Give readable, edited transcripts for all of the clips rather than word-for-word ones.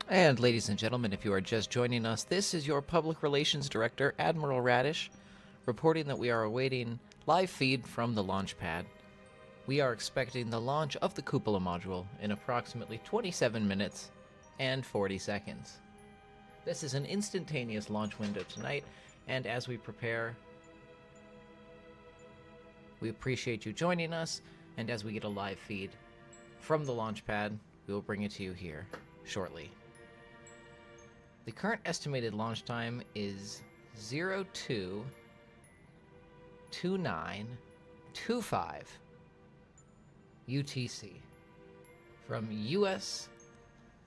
And ladies and gentlemen, if you are just joining us, this is your Public Relations Director, Admiral Radish, reporting that we are awaiting live feed from the launch pad. We are expecting the launch of the Cupola module in approximately 27 minutes and 40 seconds. This is an instantaneous launch window tonight, and as we prepare, we appreciate you joining us, and as we get a live feed from the launch pad, we will bring it to you here shortly. The current estimated launch time is 022925 UTC from US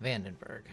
Vandenberg.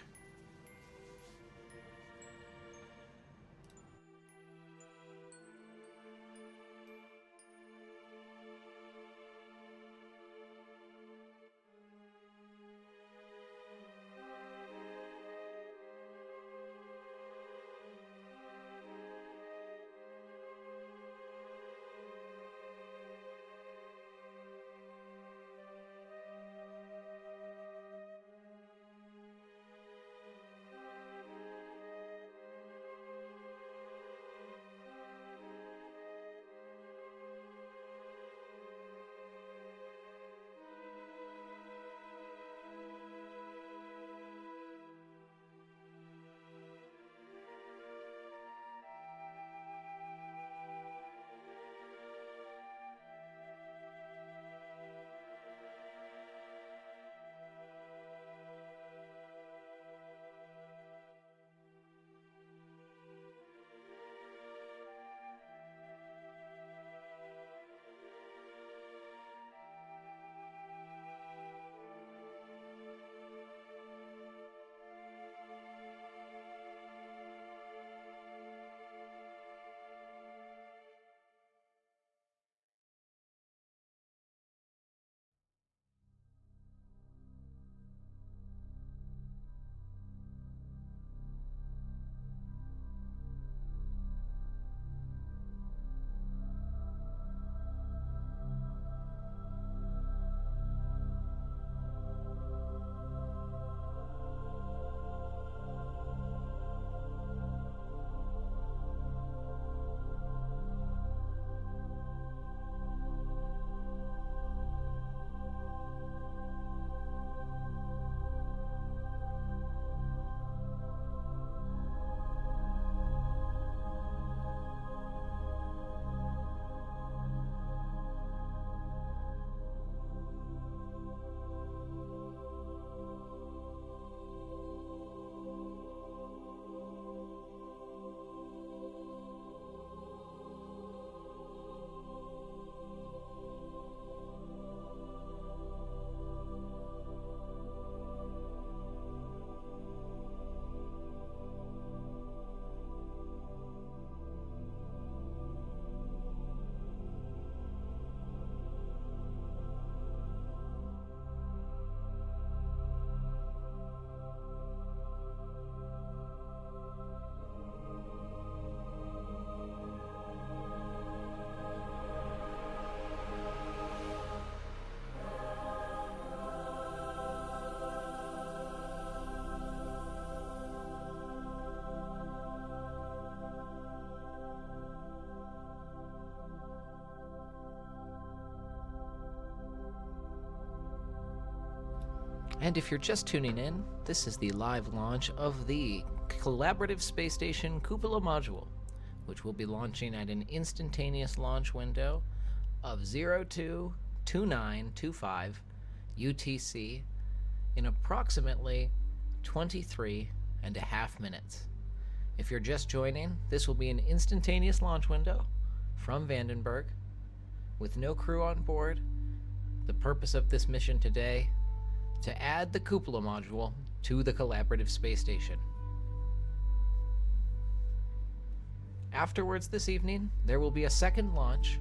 And if you're just tuning in, this is the live launch of the collaborative space station Cupola module, which will be launching at an instantaneous launch window of 022925 UTC in approximately 23.5 minutes. If you're just joining, this will be an instantaneous launch window from Vandenberg with no crew on board. The purpose of this mission today, to add the Cupola module to the collaborative space station. Afterwards this evening, there will be a second launch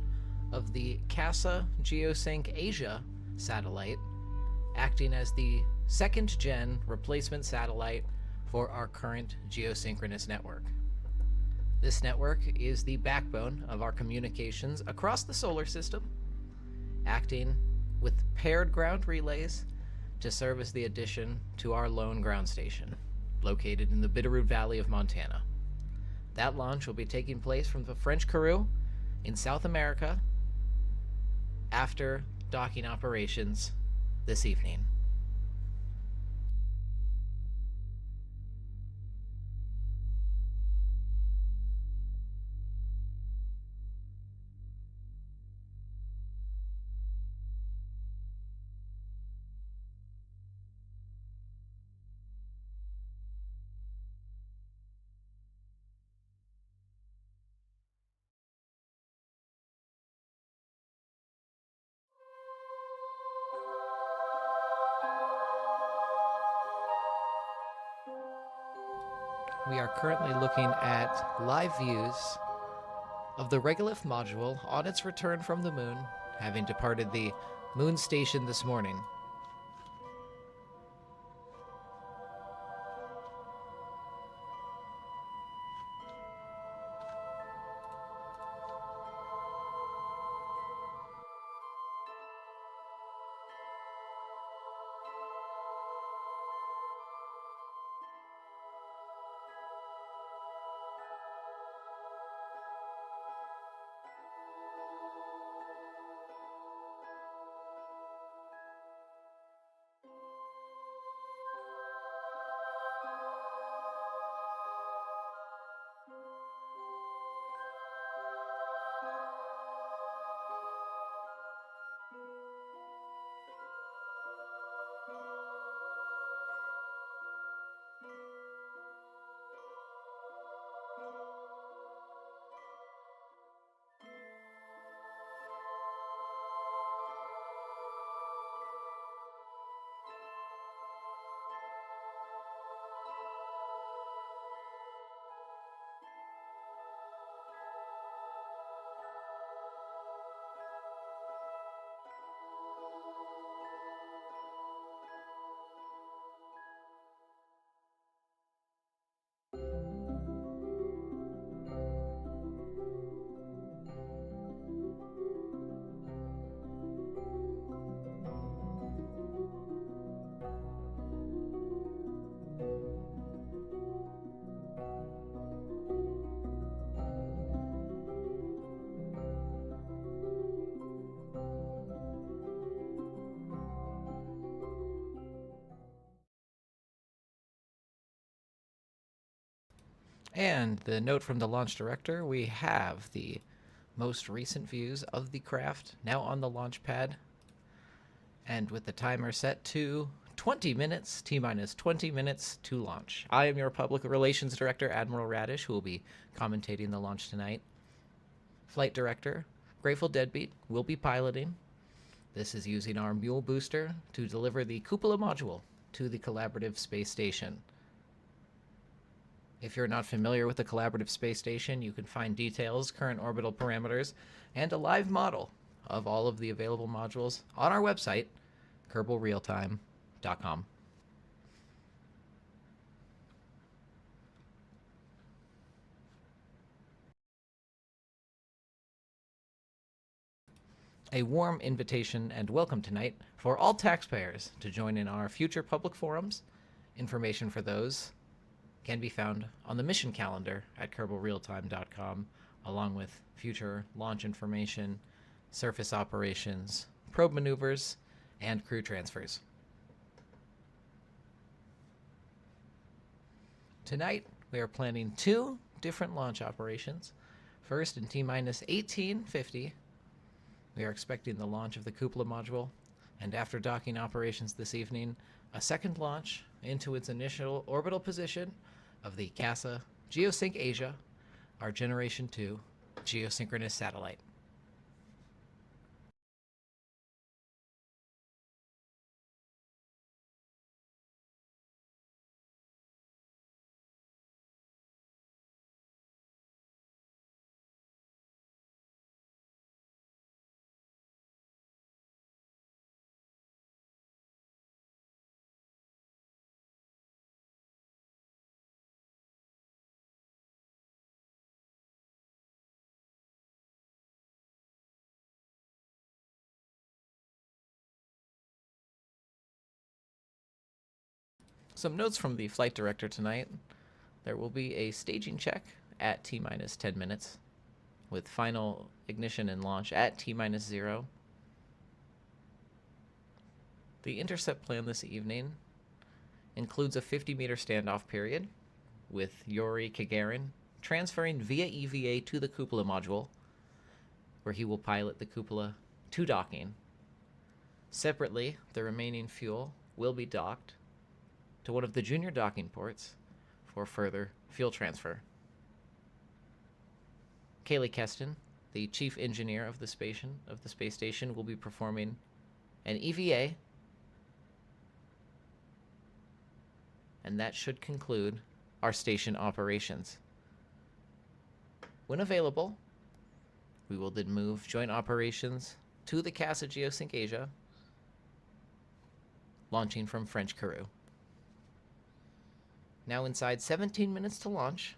of the CASA Geosync Asia satellite, acting as the second-gen replacement satellite for our current geosynchronous network. This network is the backbone of our communications across the solar system, acting with paired ground relays to serve as the addition to our lone ground station. located in the Bitterroot Valley of Montana. That launch will be taking place from the French Karoo in South America after docking operations this evening. We are currently looking at live views of the Regolith module on its return from the moon, having departed the moon station this morning. And the note from the launch director, we have the most recent views of the craft now on the launch pad, and with the timer set to 20 minutes, T-minus 20 minutes to launch. I am your Public Relations Director, Admiral Radish, who will be commentating the launch tonight. Flight Director, Grateful Deadbeat, will be piloting. This is using our Mule booster to deliver the Cupola module to the Collaborative Space Station. If you're not familiar with the Collaborative Space Station, you can find details, current orbital parameters, and a live model of all of the available modules on our website, KerbalRealtime.com. A warm invitation and welcome tonight for all taxpayers to join in our future public forums. Information for those can be found on the mission calendar at KerbalRealtime.com, along with future launch information, surface operations, probe maneuvers, and crew transfers. Tonight, we are planning 2 different launch operations. First, in T-minus 1850, we are expecting the launch of the Cupola module, and after docking operations this evening, a second launch into its initial orbital position of the CASA Geosync Asia, our Generation 2 geosynchronous satellite. Some notes from the flight director tonight. There will be a staging check at T-minus 10 minutes, with final ignition and launch at T-minus 0. The intercept plan this evening includes a 50-meter standoff period, with Yuri Gagarin transferring via EVA to the cupola module, where he will pilot the cupola to docking. Separately, the remaining fuel will be docked to one of the junior docking ports for further fuel transfer. Kaylee Keston, the chief engineer of the space station, will be performing an EVA, and that should conclude our station operations. When available, we will then move joint operations to the CASA Geosync Asia, launching from French Kourou. Now inside 17 minutes to launch,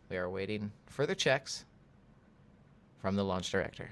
we are awaiting further checks from the launch director.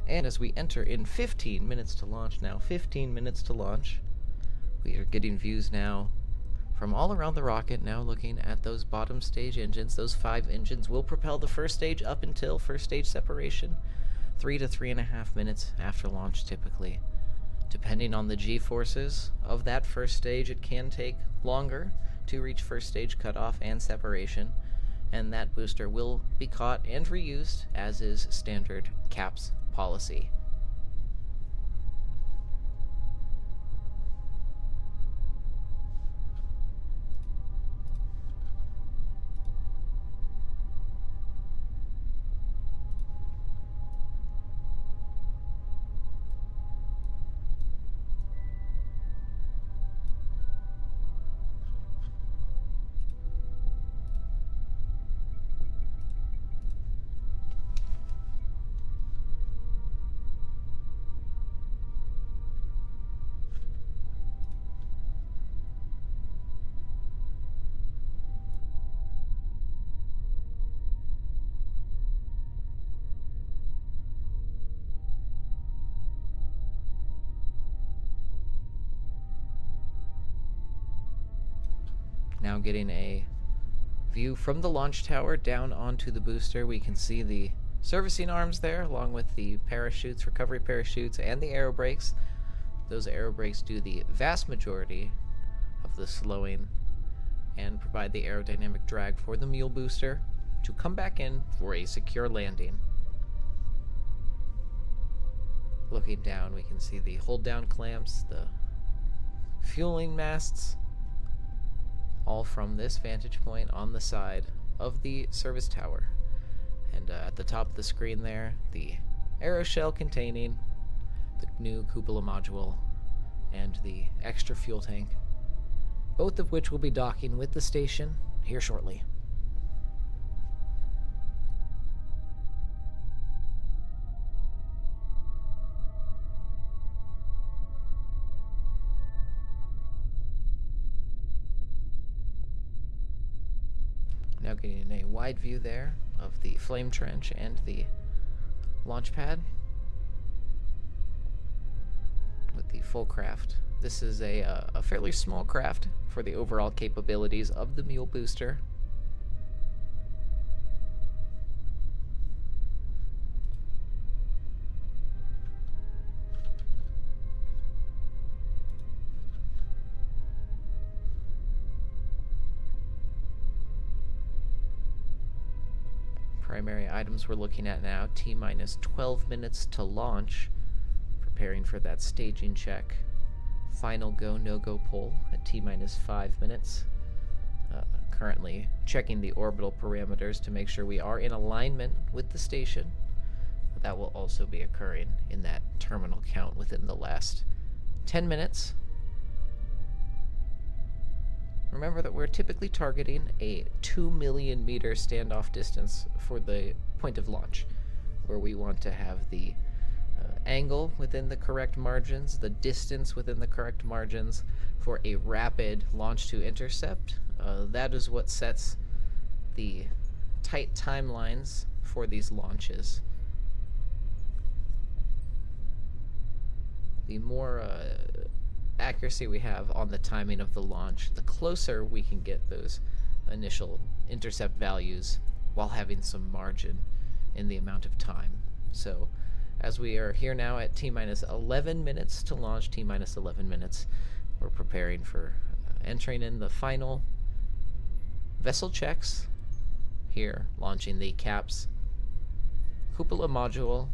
And as we enter in 15 minutes to launch now, 15 minutes to launch, we are getting views now from all around the rocket, now looking at those bottom stage engines. Those 5 engines will propel the first stage up until first stage separation, 3 to 3.5 minutes after launch typically. Depending on the G-forces of that first stage, it can take longer to reach first stage cutoff and separation, and that booster will be caught and reused, as is standard CAPS policy. Now getting a view from the launch tower down onto the booster. We can see the servicing arms there, along with the parachutes, recovery parachutes, and the aero brakes. Those aero brakes do the vast majority of the slowing and provide the aerodynamic drag for the mule booster to come back in for a secure landing. Looking down, we can see the hold down clamps, the fueling masts, all from this vantage point on the side of the service tower. And at the top of the screen there, the aeroshell containing the new cupola module and the extra fuel tank, both of which will be docking with the station here shortly. Now getting a wide view there of the flame trench and the launch pad with the full craft. This is a fairly small craft for the overall capabilities of the Mule booster. Primary items we're looking at now, T-minus 12 minutes to launch, preparing for that staging check. Final go, no-go poll at T-minus 5 minutes. Currently checking the orbital parameters to make sure we are in alignment with the station. That will also be occurring in that terminal count within the last 10 minutes. Remember that we're typically targeting a 2 million meter standoff distance for the point of launch, where we want to have the angle within the correct margins, the distance within the correct margins for a rapid launch to intercept. That is what sets the tight timelines for these launches. The more accuracy we have on the timing of the launch, the closer we can get those initial intercept values while having some margin in the amount of time. So as we are here now at T-minus 11 minutes to launch, T-minus 11 minutes, we're preparing for entering in the final vessel checks here, launching the CAPS cupola module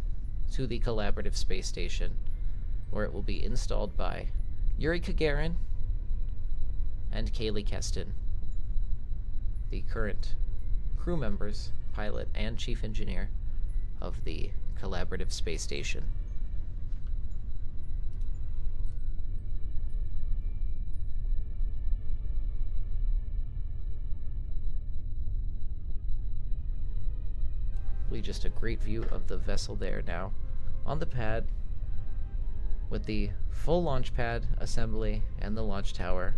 to the collaborative space station, where it will be installed by Yuri Gagarin and Kaylee Keston, the current crew members, pilot and chief engineer of the collaborative space station. Just a great view of the vessel there now on the pad with the full launch pad assembly and the launch tower.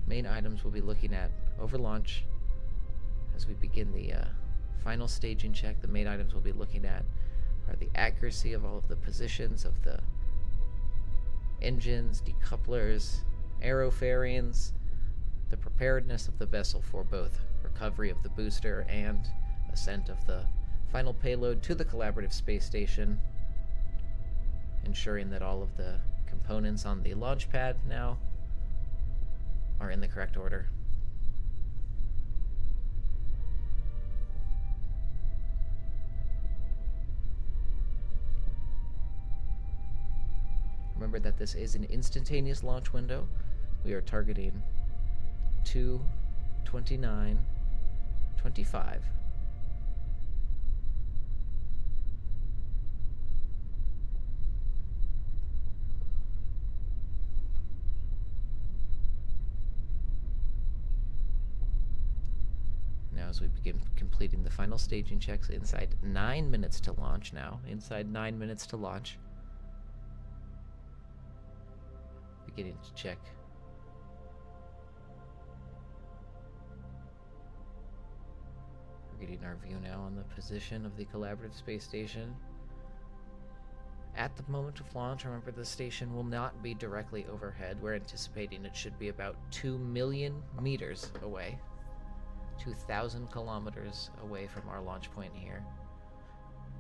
Main items we'll be looking at over launch as we begin the final staging check. The main items we'll be looking at are the accuracy of all of the positions of the engines, decouplers, aero fairings, the preparedness of the vessel for both recovery of the booster and ascent of the final payload to the collaborative space station, ensuring that all of the components on the launch pad now are in the correct order. Remember that this is an instantaneous launch window. We are targeting 2:29:25. Now as we begin completing the final staging checks inside 9 minutes to launch now, inside 9 minutes to launch, beginning to check We're getting our view now on the position of the collaborative space station. At the moment of launch, remember the station will not be directly overhead. We're anticipating it should be about 2 million meters away, 2,000 kilometers away from our launch point here.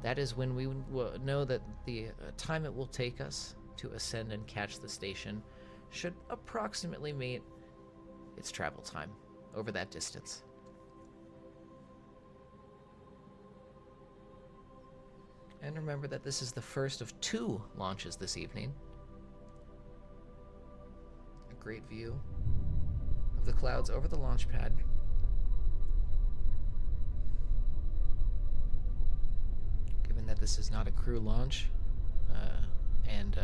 That is when we will know that the time it will take us to ascend and catch the station should approximately meet its travel time over that distance. And remember that this is the first of 2 launches this evening. A great view of the clouds over the launch pad. this is not a crew launch, and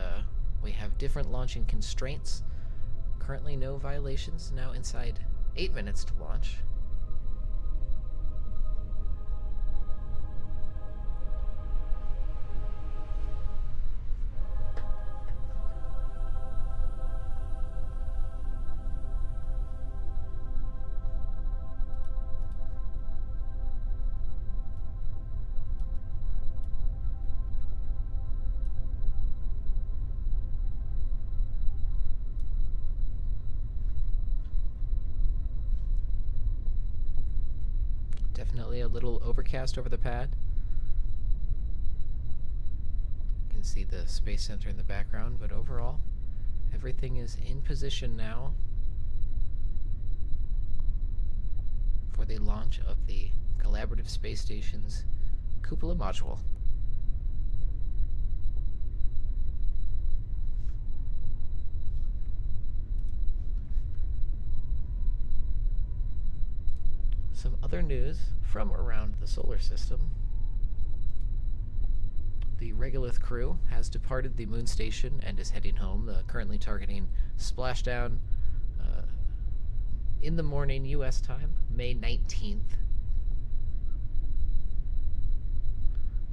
we have different launching constraints. Currently no violations, now inside 8 minutes to launch. Definitely a little overcast over the pad. You can see the Space Center in the background, but overall, everything is in position now for the launch of the Collaborative Space Station's Cupola module. Some other news from around the solar system. The Regolith crew has departed the moon station and is heading home, currently targeting splashdown in the morning US time, May 19th.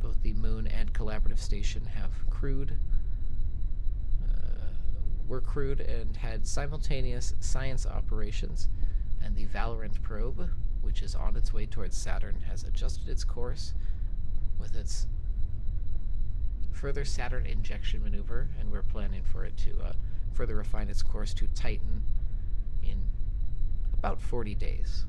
Both the moon and collaborative station have were crewed and had simultaneous science operations, and the Valorant probe, which is on its way towards Saturn, has adjusted its course with its further Saturn injection maneuver, and we're planning for it to further refine its course to Titan in about 40 days.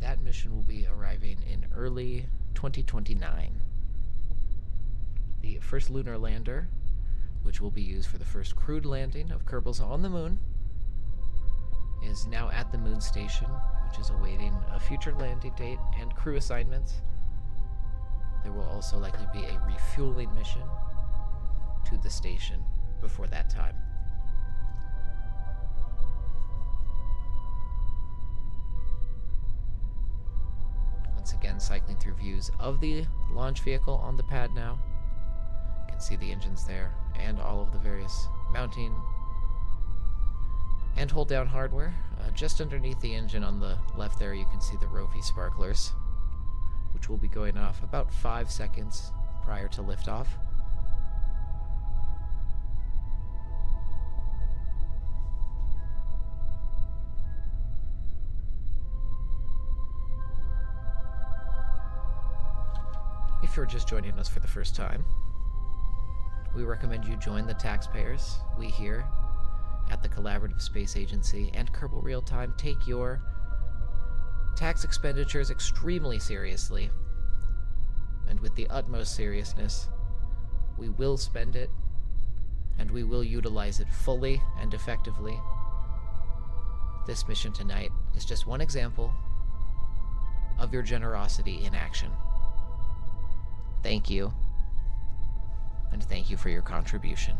That mission will be arriving in early 2029. The first lunar lander, which will be used for the first crewed landing of Kerbals on the moon, is now at the moon station, which is awaiting a future landing date and crew assignments. There will also likely be a refueling mission to the station before that time. Once again, cycling through views of the launch vehicle on the pad now. You can see the engines there and all of the various mounting and hold down hardware. Just underneath the engine on the left there, you can see the Rovi sparklers, which will be going off about 5 seconds prior to liftoff. If you're just joining us for the first time, we recommend you join the taxpayers. We here at the Collaborative Space Agency and KerbalRealtime take your tax expenditures extremely seriously, and with the utmost seriousness. We will spend it, and we will utilize it fully and effectively. This mission tonight is just one example of your generosity in action. Thank you, and thank you for your contribution.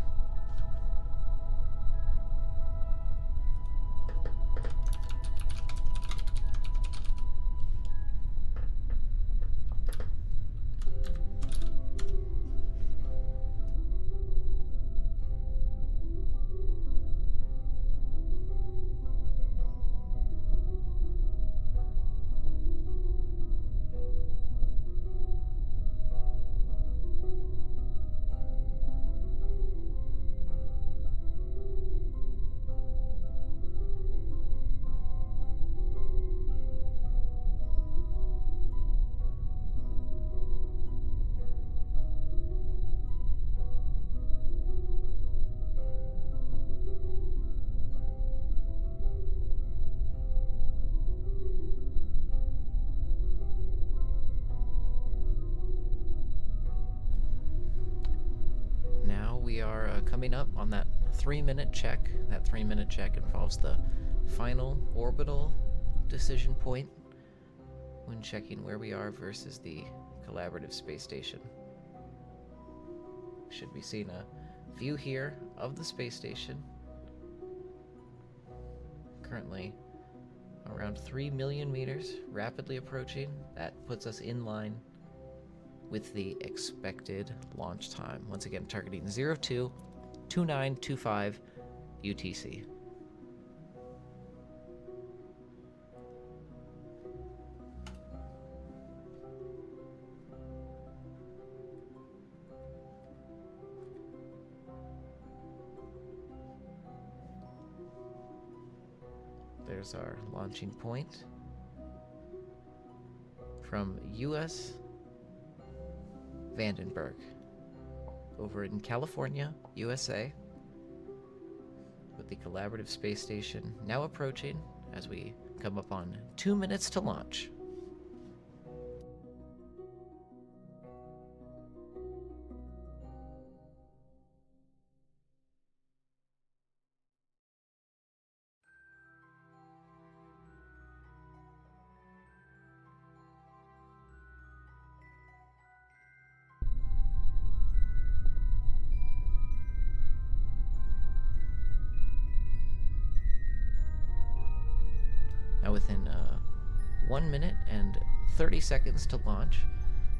We are coming up on that 3-minute check. That 3-minute check involves the final orbital decision point when checking where we are versus the collaborative space station. Should be seeing a view here of the space station currently around 3 million meters, rapidly approaching. That puts us in line with the expected launch time. Once again, targeting 022925 UTC. There's our launching point from US Vandenberg over in California, USA, with the collaborative space station now approaching as we come up on 2 minutes to launch. Now within 1 minute and 30 seconds to launch,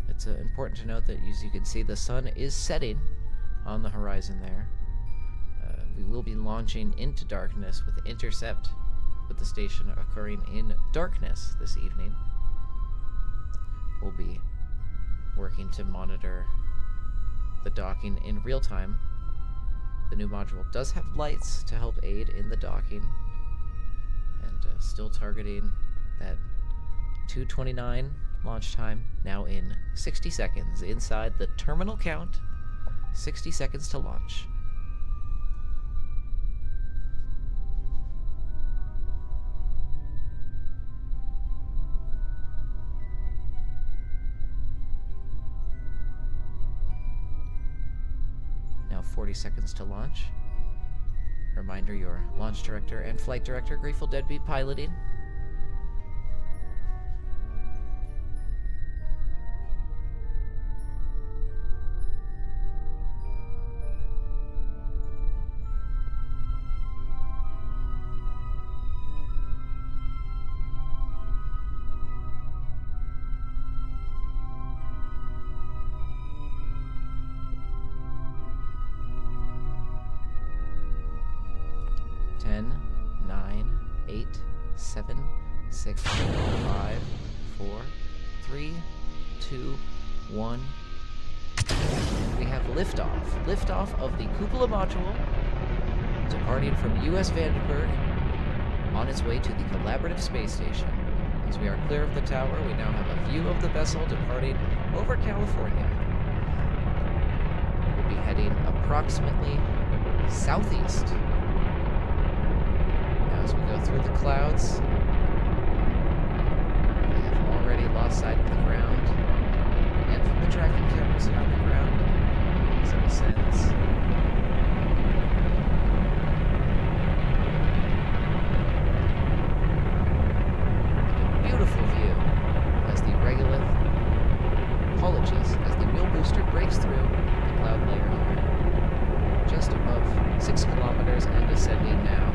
it's important to note that, as you can see, the sun is setting on the horizon there. We will be launching into darkness with intercept with the station occurring in darkness this evening. We'll be working to monitor the docking in real time. The new module does have lights to help aid in the docking, and still targeting that 2:29 launch time, now in 60 seconds inside the terminal count. 60 seconds to launch. Now 40 seconds to launch. Reminder, your launch director and flight director, Grateful Deadbeat piloting. Ten, 9, 8, 7, 6, 5, 4, 3, 2, 1. And we have liftoff. Liftoff of the cupola module, departing from US Vandenberg on its way to the collaborative space station. As we are clear of the tower, we now have a view of the vessel departing over California. We'll be heading approximately southeast. As we go through the clouds, we have already lost sight of the ground, and from the tracking cameras here on the ground, as it ascends. Beautiful view as the regolith, as the wheel booster breaks through the cloud layer here, just above 6 kilometers and ascending now.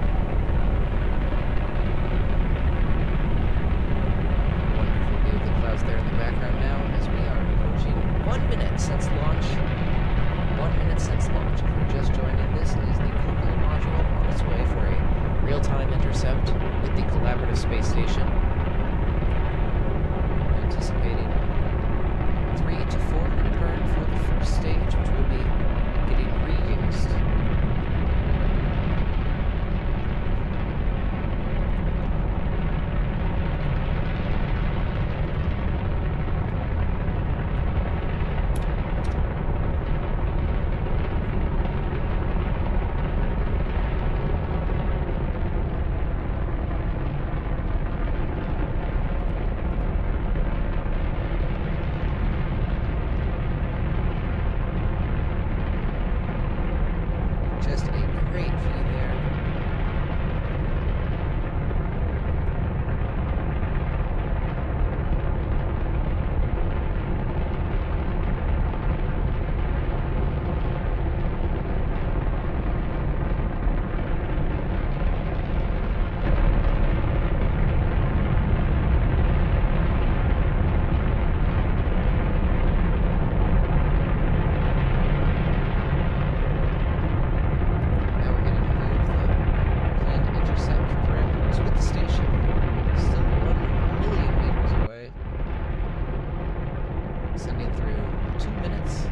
Sending through 2.5 minutes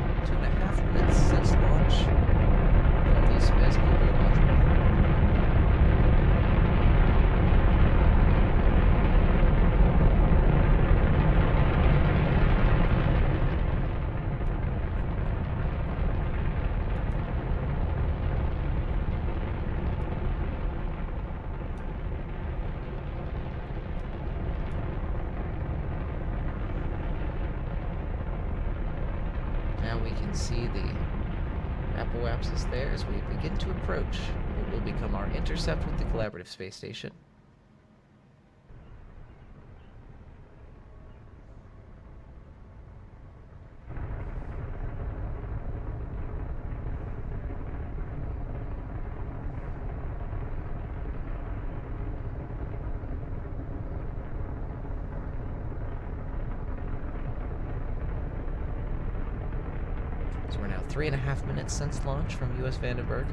since launch from the Spaz Cupola module. Now we can see the apoapsis there as we begin to approach what will become our intercept with the collaborative space station. So we're now 3.5 minutes since launch from US Vandenberg.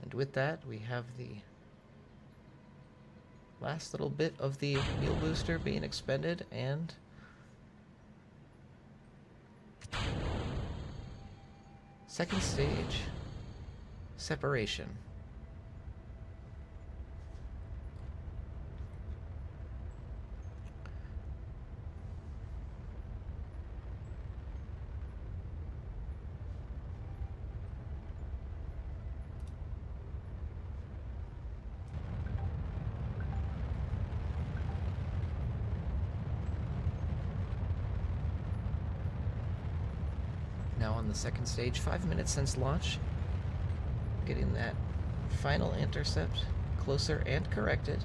And with that, we have the last little bit of the wheel booster being expended, and second stage, separation. Now on the second stage, 5 minutes since launch, getting that final intercept closer and corrected.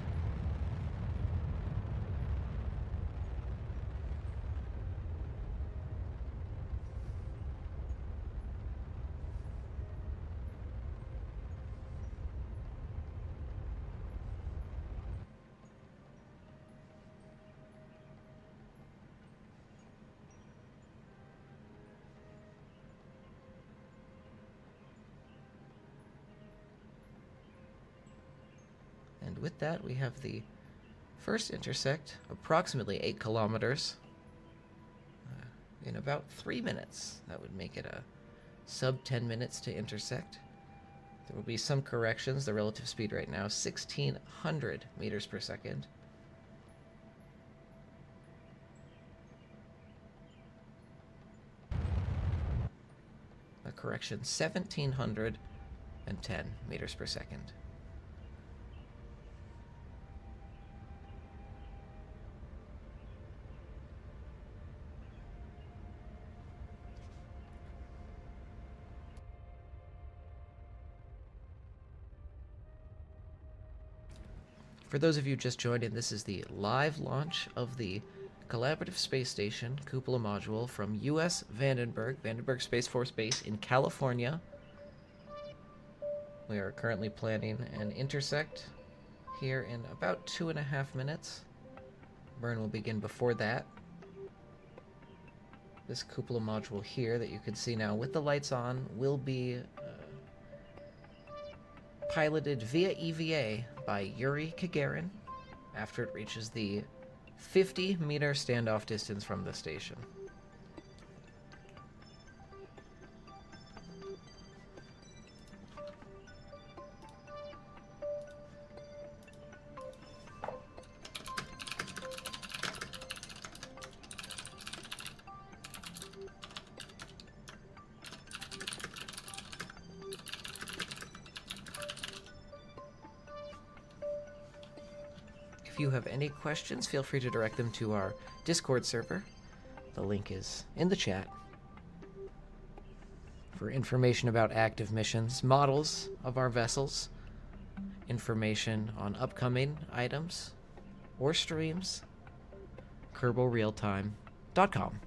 And with that, we have the first intersect, approximately 8 kilometers, in about 3 minutes. That would make it a sub 10 minutes to intersect. There will be some corrections. The relative speed right now, 1,600 meters per second. A correction, 1,710 meters per second. For those of you just joined in, this is the live launch of the Collaborative Space Station Cupola module from US Vandenberg Space Force Base in California. We are currently planning an intersect here in about 2.5 minutes. Burn will begin before that. This cupola module here that you can see now with the lights on will be piloted via EVA by Yuri Gagarin after it reaches the 50-meter standoff distance from the station. If you have any questions, feel free to direct them to our Discord server. The link is in the chat. For information about active missions, models of our vessels, information on upcoming items or streams, KerbalRealtime.com.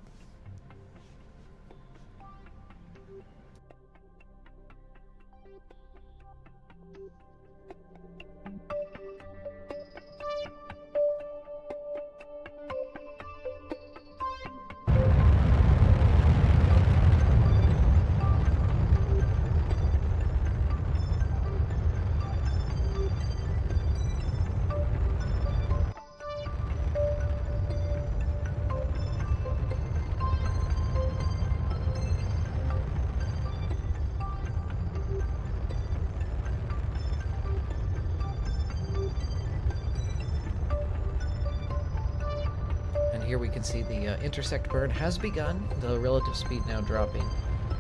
Here we can see the intersect burn has begun, the relative speed now dropping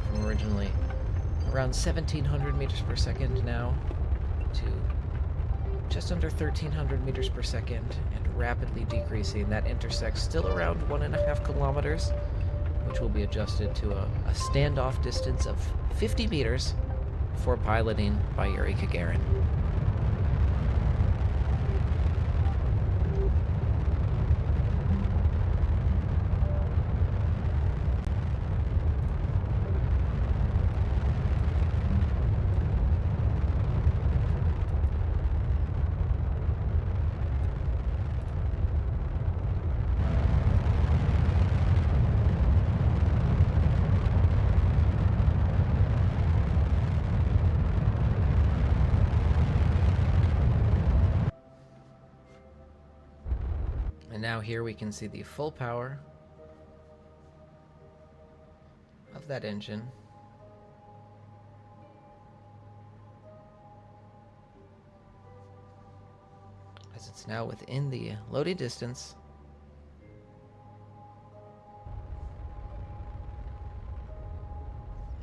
from originally around 1700 meters per second now to just under 1300 meters per second and rapidly decreasing. That intersects still around 1.5 kilometers, which will be adjusted to a standoff distance of 50 meters before piloting by Yuri Gagarin. And now here we can see the full power of that engine. As it's now within the loading distance.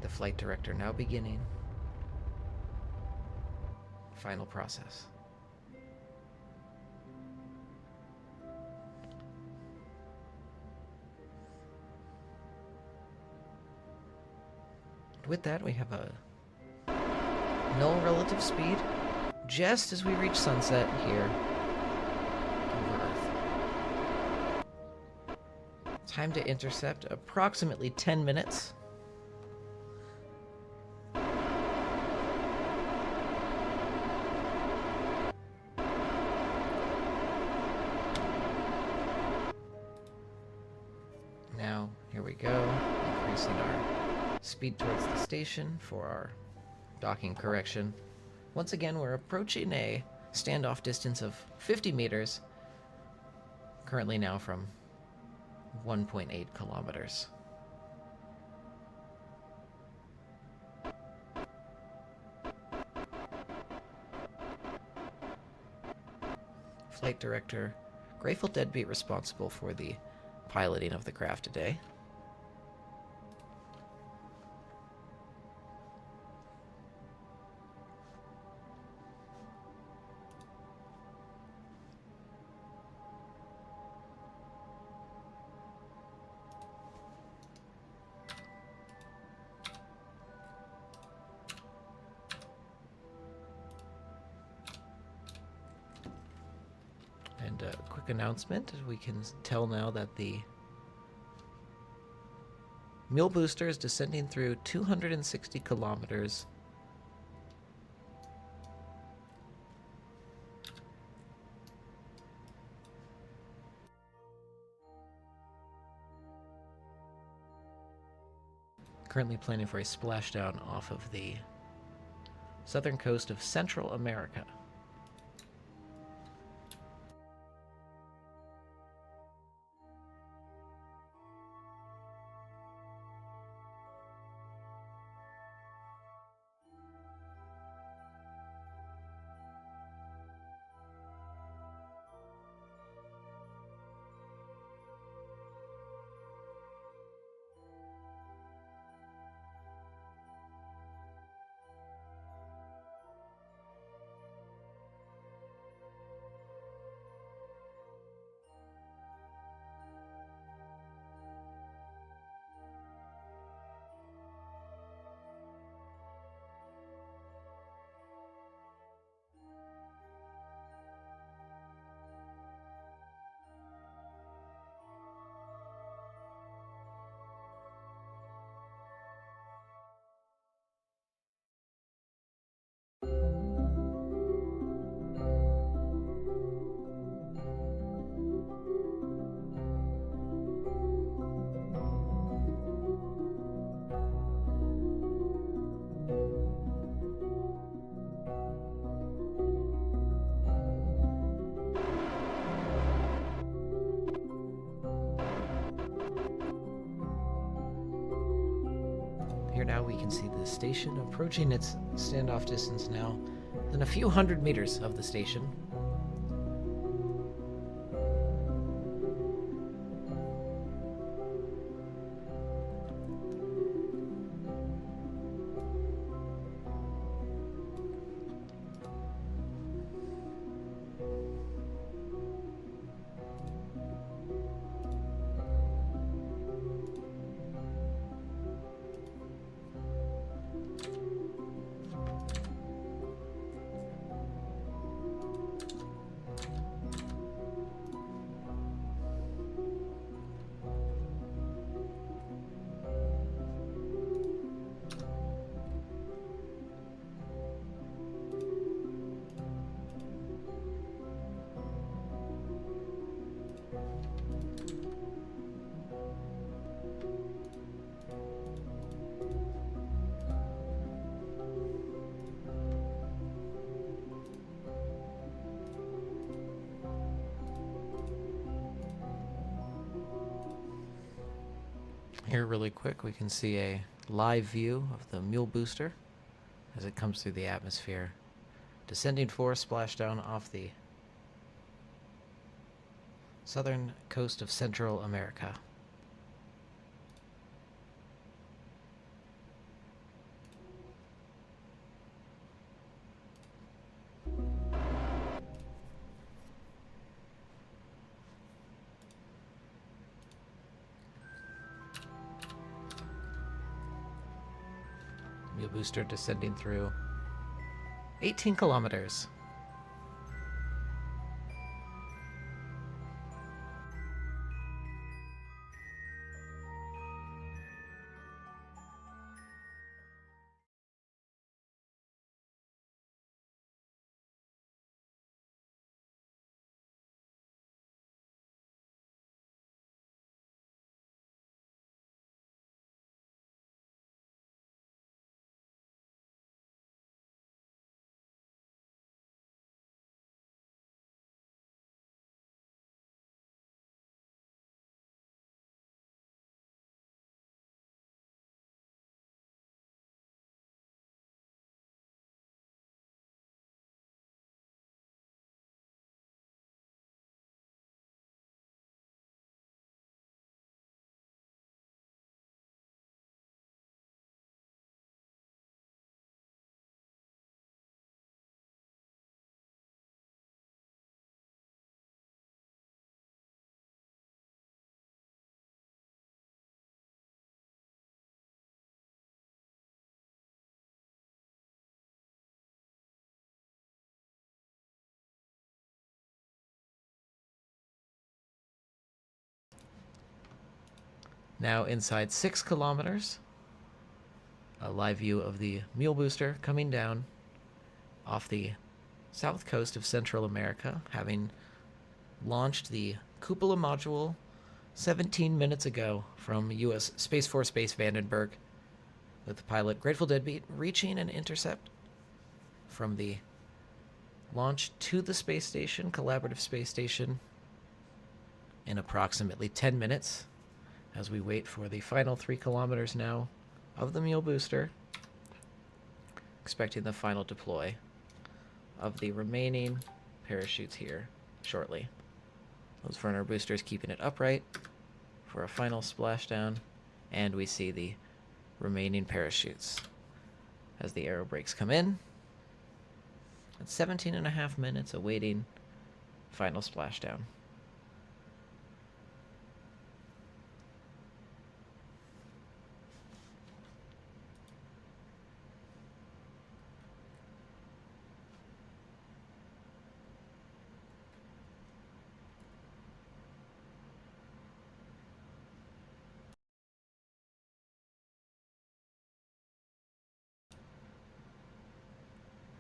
The flight director now beginning final process. With that, we have a null relative speed just as we reach sunset here over Earth. Time to intercept approximately 10 minutes. Now, here we go, increasing our speed towards the station for our docking correction. Once again, we're approaching a standoff distance of 50 meters, currently now from 1.8 kilometers. Flight director, Grateful Deadbeat responsible for the piloting of the craft today. And a quick announcement, we can tell now that the Mule Booster is descending through 260 kilometers. Currently planning for a splashdown off of the southern coast of Central America. now we can see the station approaching its standoff distance now, within a few hundred meters of the station. Here really quick we can see a live view of the mule booster as it comes through the atmosphere, descending for a splashdown off the southern coast of Central America. Mule booster descending through 18 kilometers. Now inside 6 kilometers, a live view of the mule booster coming down off the south coast of Central America, having launched the cupola module 17 minutes ago from U.S. Space Force Base Vandenberg, with the pilot Grateful Deadbeat reaching an intercept from the launch to the space station, collaborative space station, in approximately 10 minutes, as we wait for the final 3 kilometers now of the mule booster, expecting the final deploy of the remaining parachutes here shortly. Those Werner boosters keeping it upright for a final splashdown, and we see the remaining parachutes as the aero brakes come in. At 17.5 minutes awaiting final splashdown.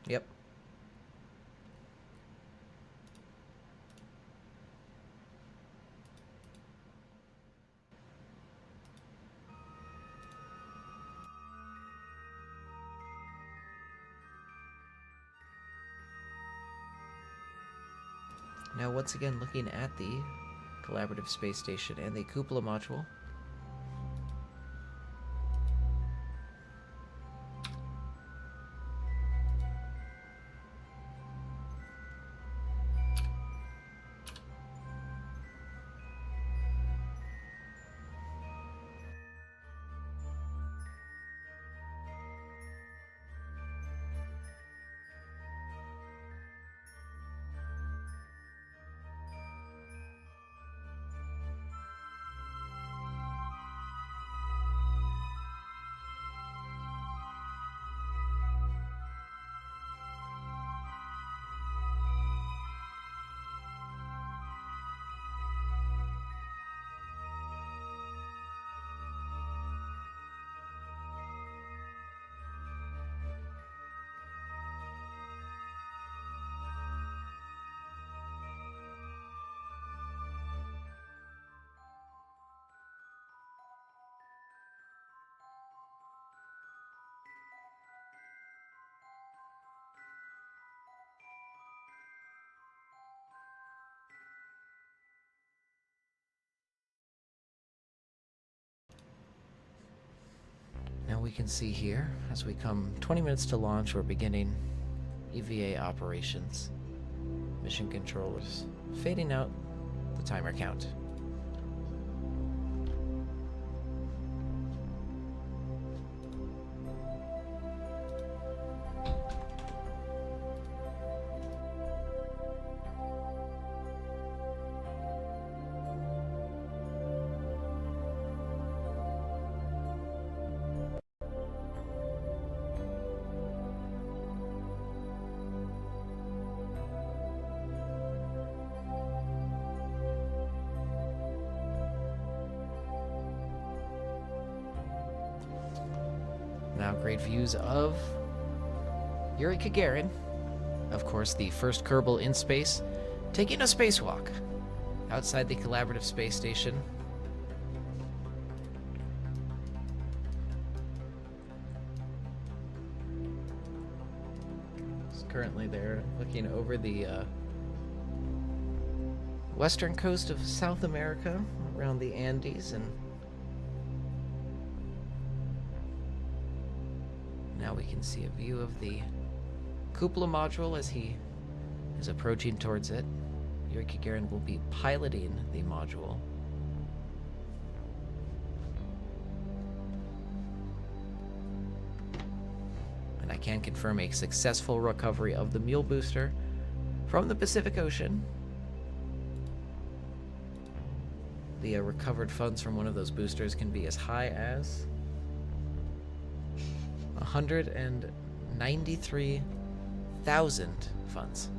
Yep. Now once again looking at the collaborative space station and the cupola module. we can see here, as we come 20 minutes to launch, we're beginning EVA operations. Mission controllers fading out the timer count. Now great views of Yuri Gagarin, of course the first Kerbal in space, taking a spacewalk outside the collaborative space station. He's currently there looking over the western coast of South America, around the Andes, and now we can see a view of the cupola module as he is approaching towards it. Yuri Gagarin will be piloting the module. And I can confirm a successful recovery of the Mule booster from the Pacific Ocean. The recovered funds from one of those boosters can be as high as 193,000 funds.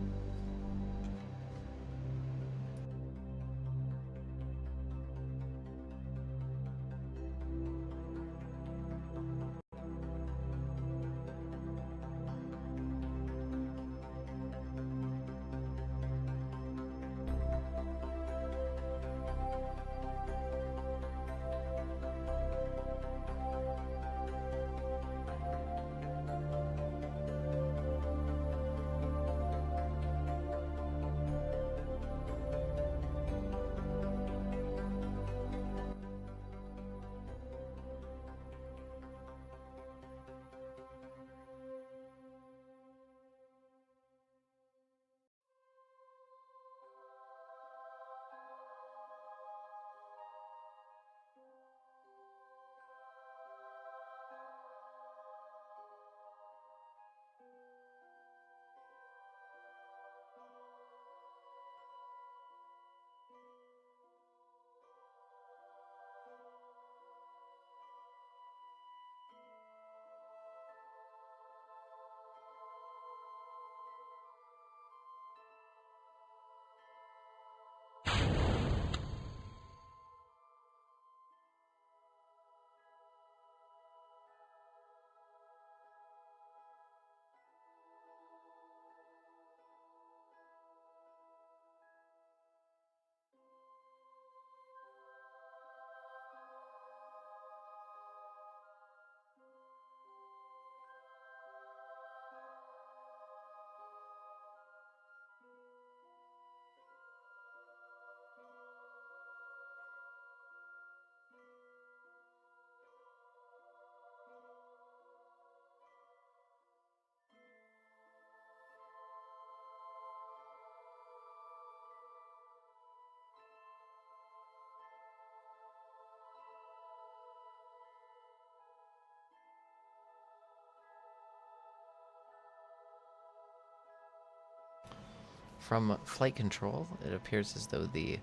From flight control, it appears as though the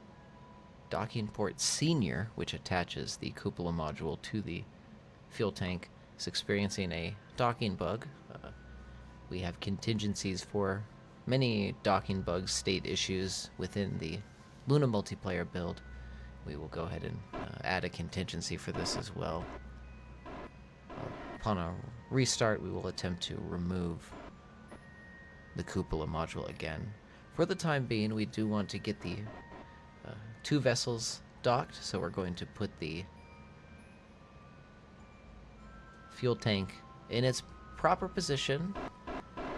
docking port senior, which attaches the cupola module to the fuel tank, is experiencing a docking bug. We have contingencies for many docking bug state issues within the LunaMultiplayer build. We will go ahead and add a contingency for this as well. Upon a restart, we will attempt to remove the cupola module again. For the time being, we do want to get the two vessels docked, so we're going to put the fuel tank in its proper position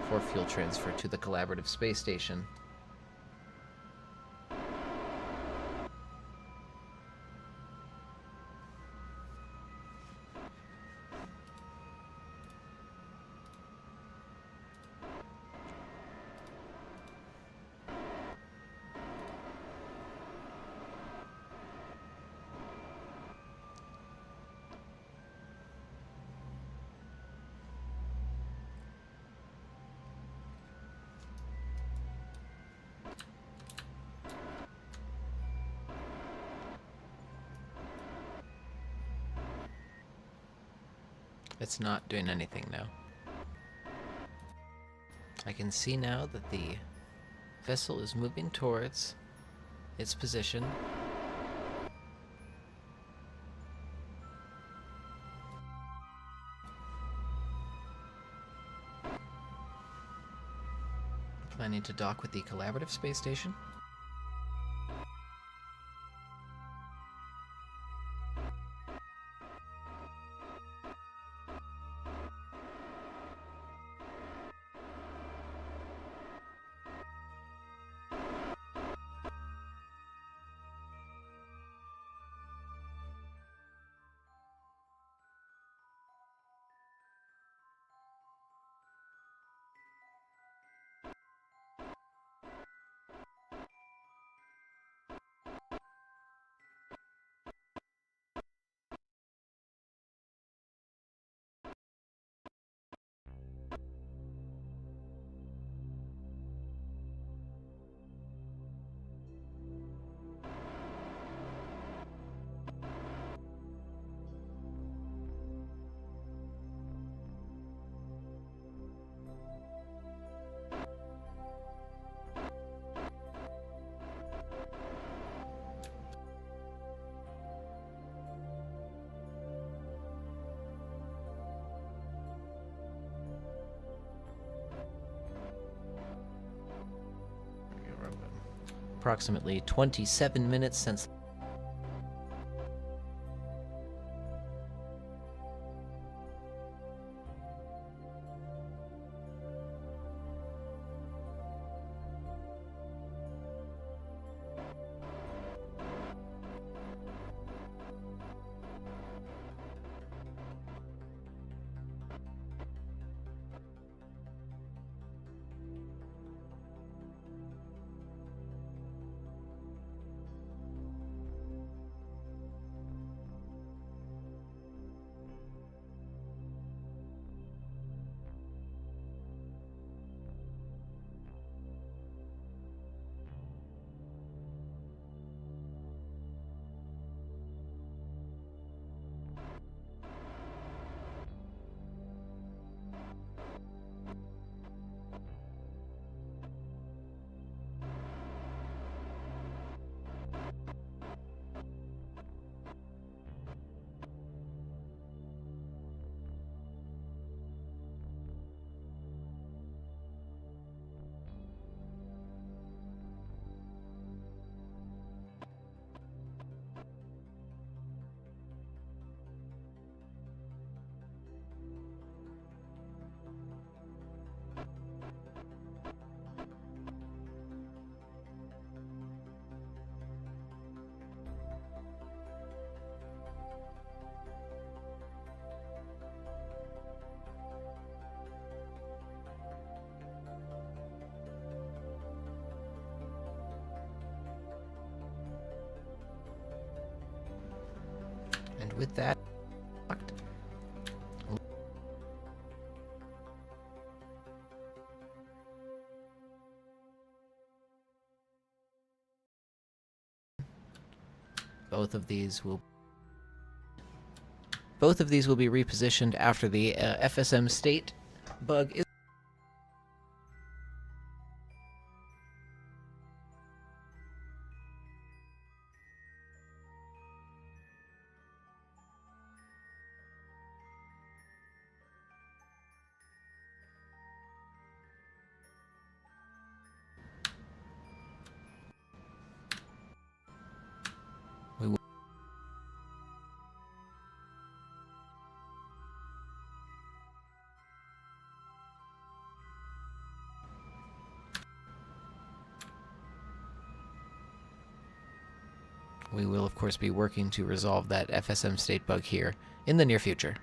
for fuel transfer to the collaborative space station. It's not doing anything now. I can see now that the vessel is moving towards its position. Planning to dock with the collaborative space station. Approximately 27 minutes since. And with that, both of these will be repositioned after the FSM state bug is. We will, of course, be working to resolve that FSM state bug here in the near future.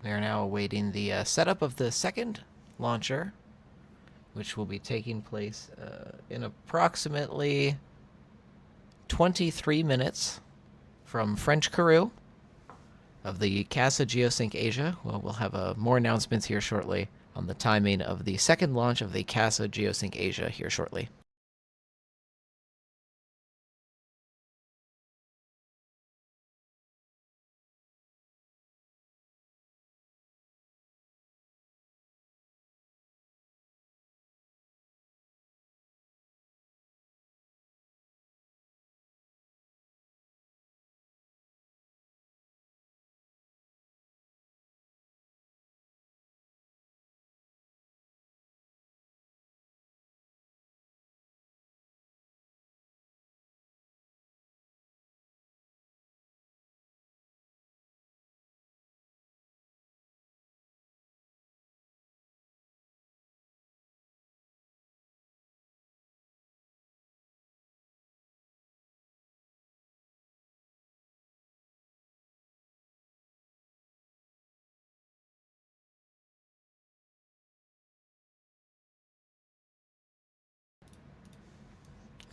We are now awaiting the setup of the second launcher, which will be taking place in approximately 23 minutes from French Kourou of the CASA Geosync Asia. Well, we'll have more announcements here shortly on the timing of the second launch of the CASA Geosync Asia here shortly.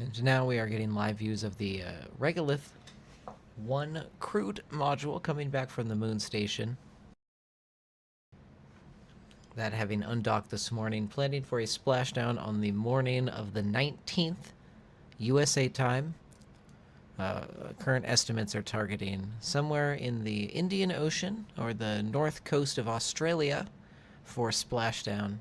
And now we are getting live views of the Regolith 1 crewed module coming back from the moon station. That having undocked this morning, planning for a splashdown on the morning of the 19th USA time. Current estimates are targeting somewhere in the Indian Ocean or the north coast of Australia for splashdown.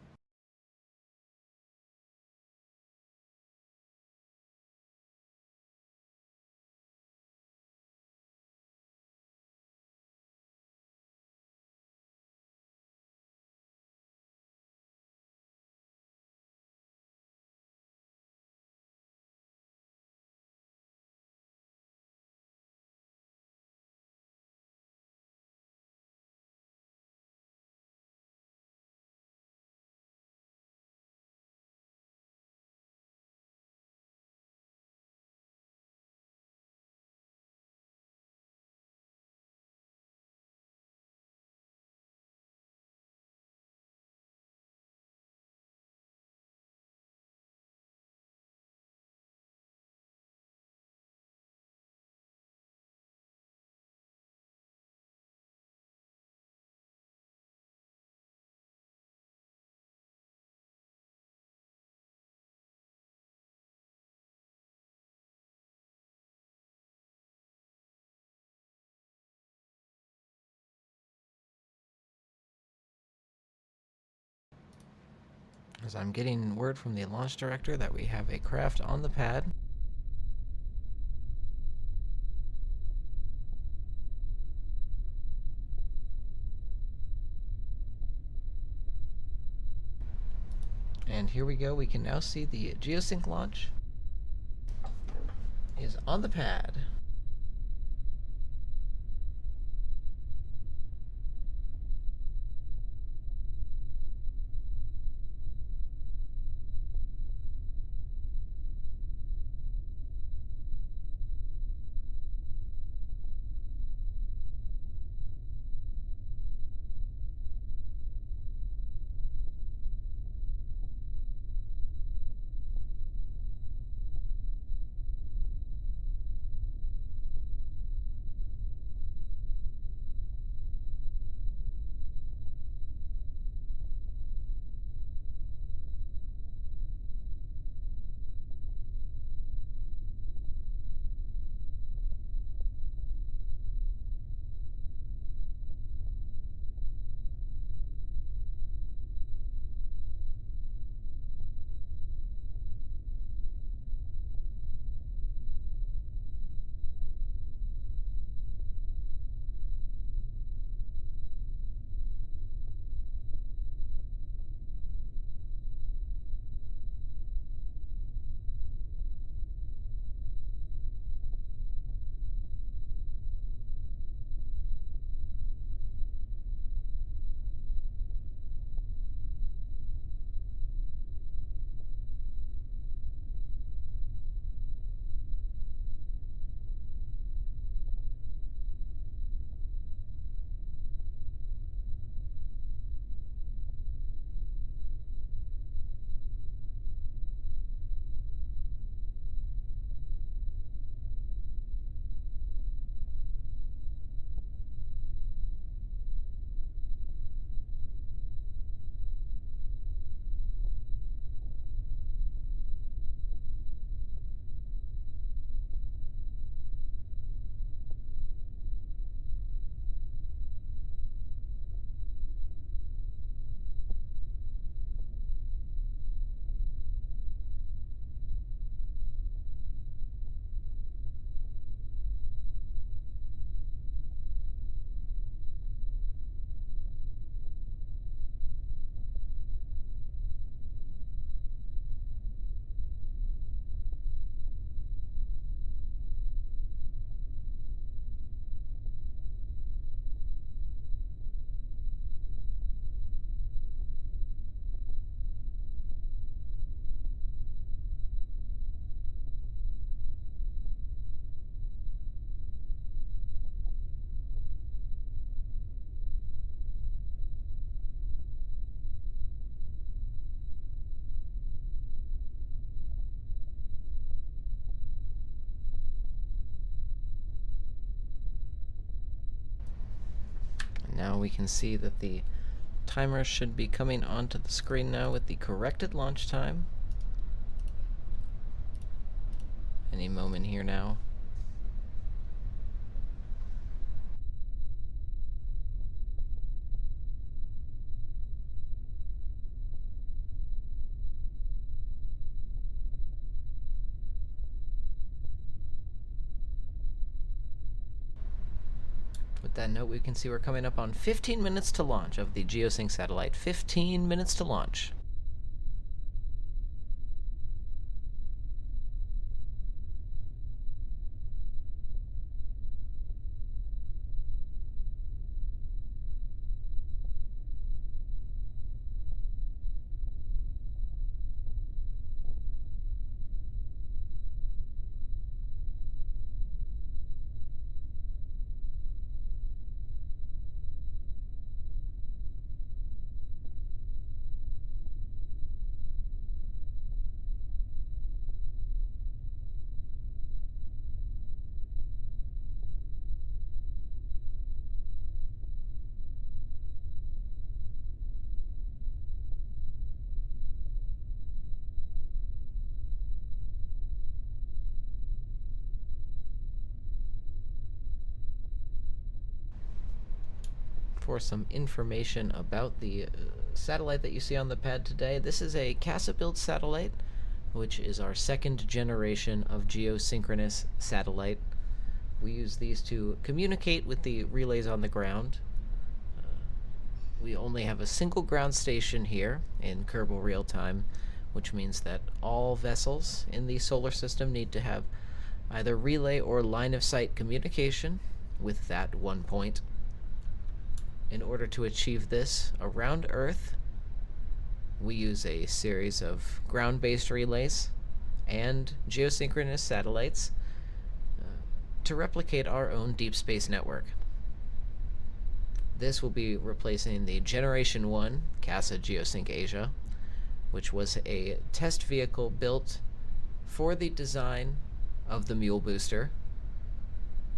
As I'm getting word from the launch director that we have a craft on the pad. And here we go. We can now see the geosync launch is on the pad. Now we can see that the timer should be coming onto the screen now with the corrected launch time. Any moment here now. With that note, we can see we're coming up on 15 minutes to launch of the Geosync satellite. 15 minutes to launch. For some information about the satellite that you see on the pad today, this is a CASA-built satellite, which is our second generation of geosynchronous satellite. We use these to communicate with the relays on the ground. We only have a single ground station here in KerbalRealtime, which means that all vessels in the solar system need to have either relay or line-of-sight communication with that one point. In order to achieve this around Earth, we use a series of ground-based relays and geosynchronous satellites to replicate our own deep space network. This will be replacing the Generation 1 CASA Geosync Asia, which was a test vehicle built for the design of the Mule booster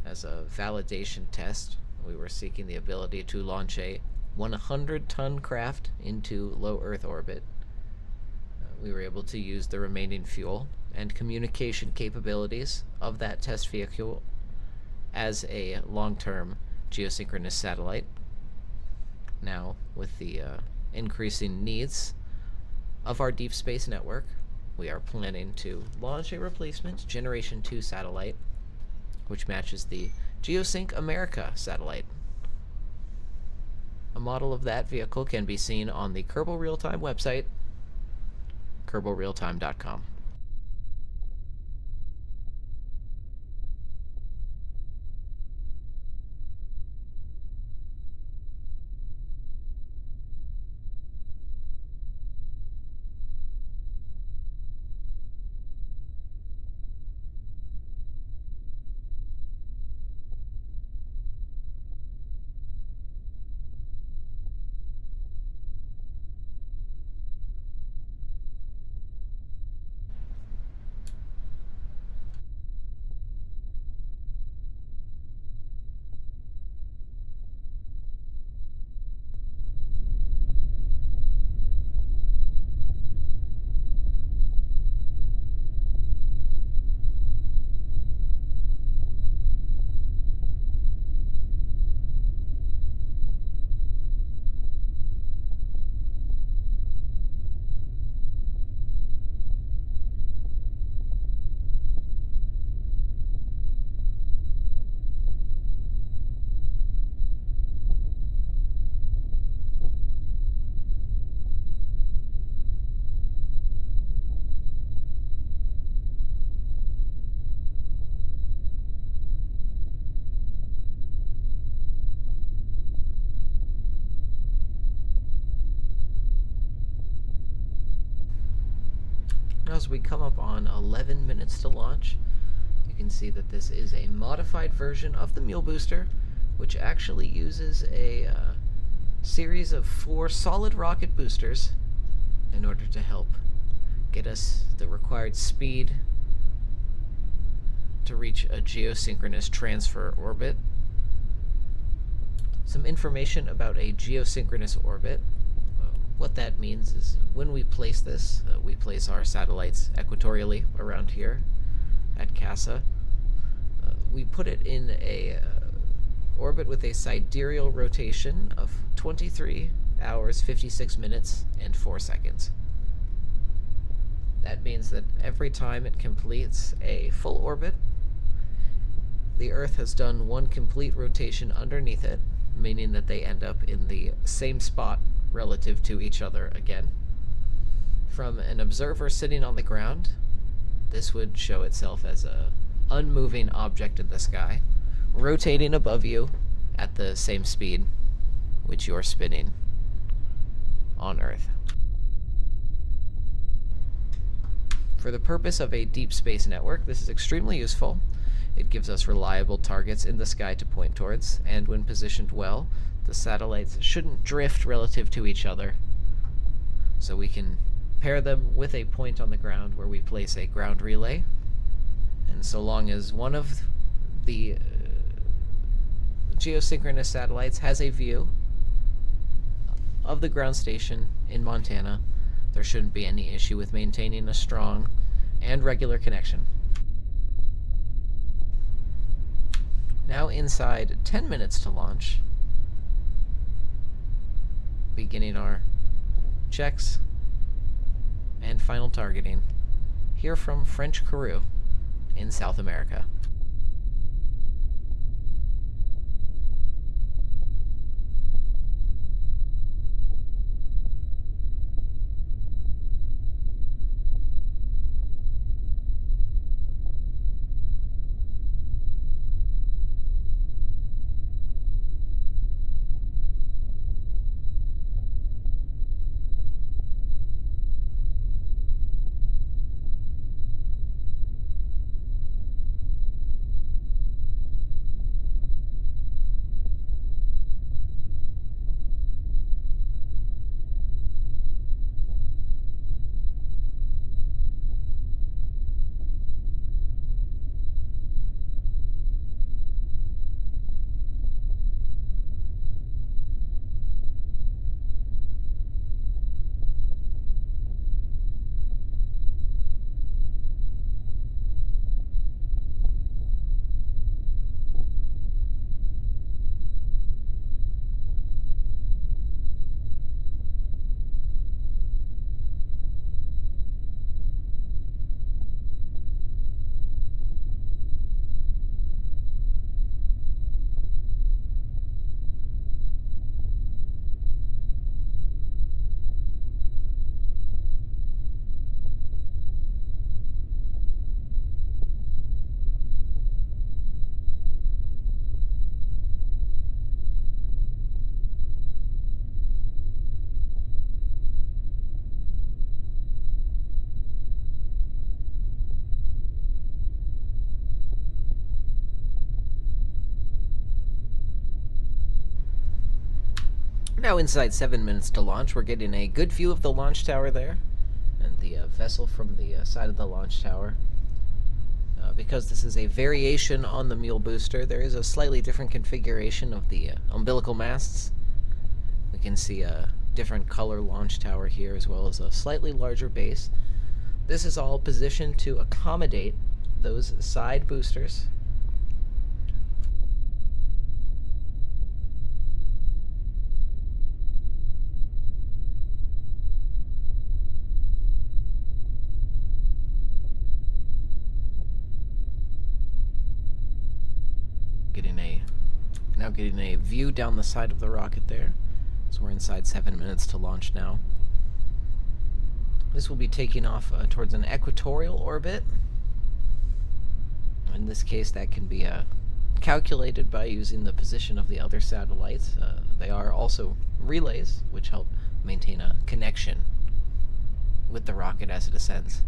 as a validation test. We were seeking the ability to launch a 100-ton craft into low Earth orbit. We were able to use the remaining fuel and communication capabilities of that test vehicle as a long-term geosynchronous satellite. Now, with the increasing needs of our deep space network, we are planning to launch a replacement Generation 2 satellite, which matches the Geosync America satellite. A model of that vehicle can be seen on the KerbalRealtime website, KerbalRealtime.com. As we come up on 11 minutes to launch, you can see that this is a modified version of the Mule booster, which actually uses a series of 4 solid rocket boosters in order to help get us the required speed to reach a geosynchronous transfer orbit. Some information about a geosynchronous orbit. What that means is when we place this, we place our satellites equatorially around here at CASA. We put it in a orbit with a sidereal rotation of 23 hours, 56 minutes, and 4 seconds. That means that every time it completes a full orbit, the Earth has done one complete rotation underneath it, meaning that they end up in the same spot relative to each other again. From an observer sitting on the ground, this would show itself as a unmoving object in the sky, rotating above you at the same speed which you're spinning on Earth. For the purpose of a deep space network, this is extremely useful. It gives us reliable targets in the sky to point towards, and when positioned well, the satellites shouldn't drift relative to each other. So we can pair them with a point on the ground where we place a ground relay, and so long as one of the geosynchronous satellites has a view of the ground station in Montana, there shouldn't be any issue with maintaining a strong and regular connection. Now inside 10 minutes to launch, beginning our checks and final targeting here from French Kourou in South America. Now inside 7 minutes to launch, we're getting a good view of the launch tower there, and the vessel from the side of the launch tower. Because this is a variation on the Mule booster, there is a slightly different configuration of the umbilical masts. We can see a different color launch tower here, as well as a slightly larger base. This is all positioned to accommodate those side boosters. Now getting a view down the side of the rocket there. So we're inside 7 minutes to launch now. This will be taking off towards an equatorial orbit. In this case, that can be calculated by using the position of the other satellites. They are also relays, which help maintain a connection with the rocket as it ascends.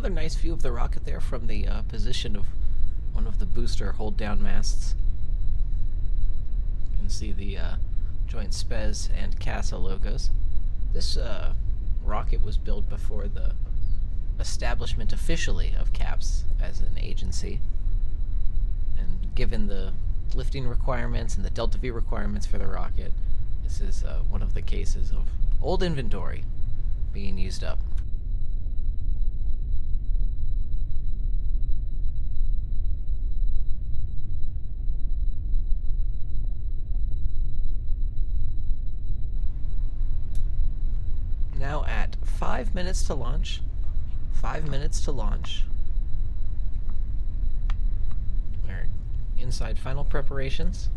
another nice view of the rocket there from the position of one of the booster hold-down masts. You can see the Joint Spez and CASA logos. This rocket was built before the establishment officially of CAPS as an agency. And given the lifting requirements and the delta V requirements for the rocket, this is one of the cases of old inventory being used up. Now at 5 minutes to launch, 5 minutes to launch. We're inside final preparations.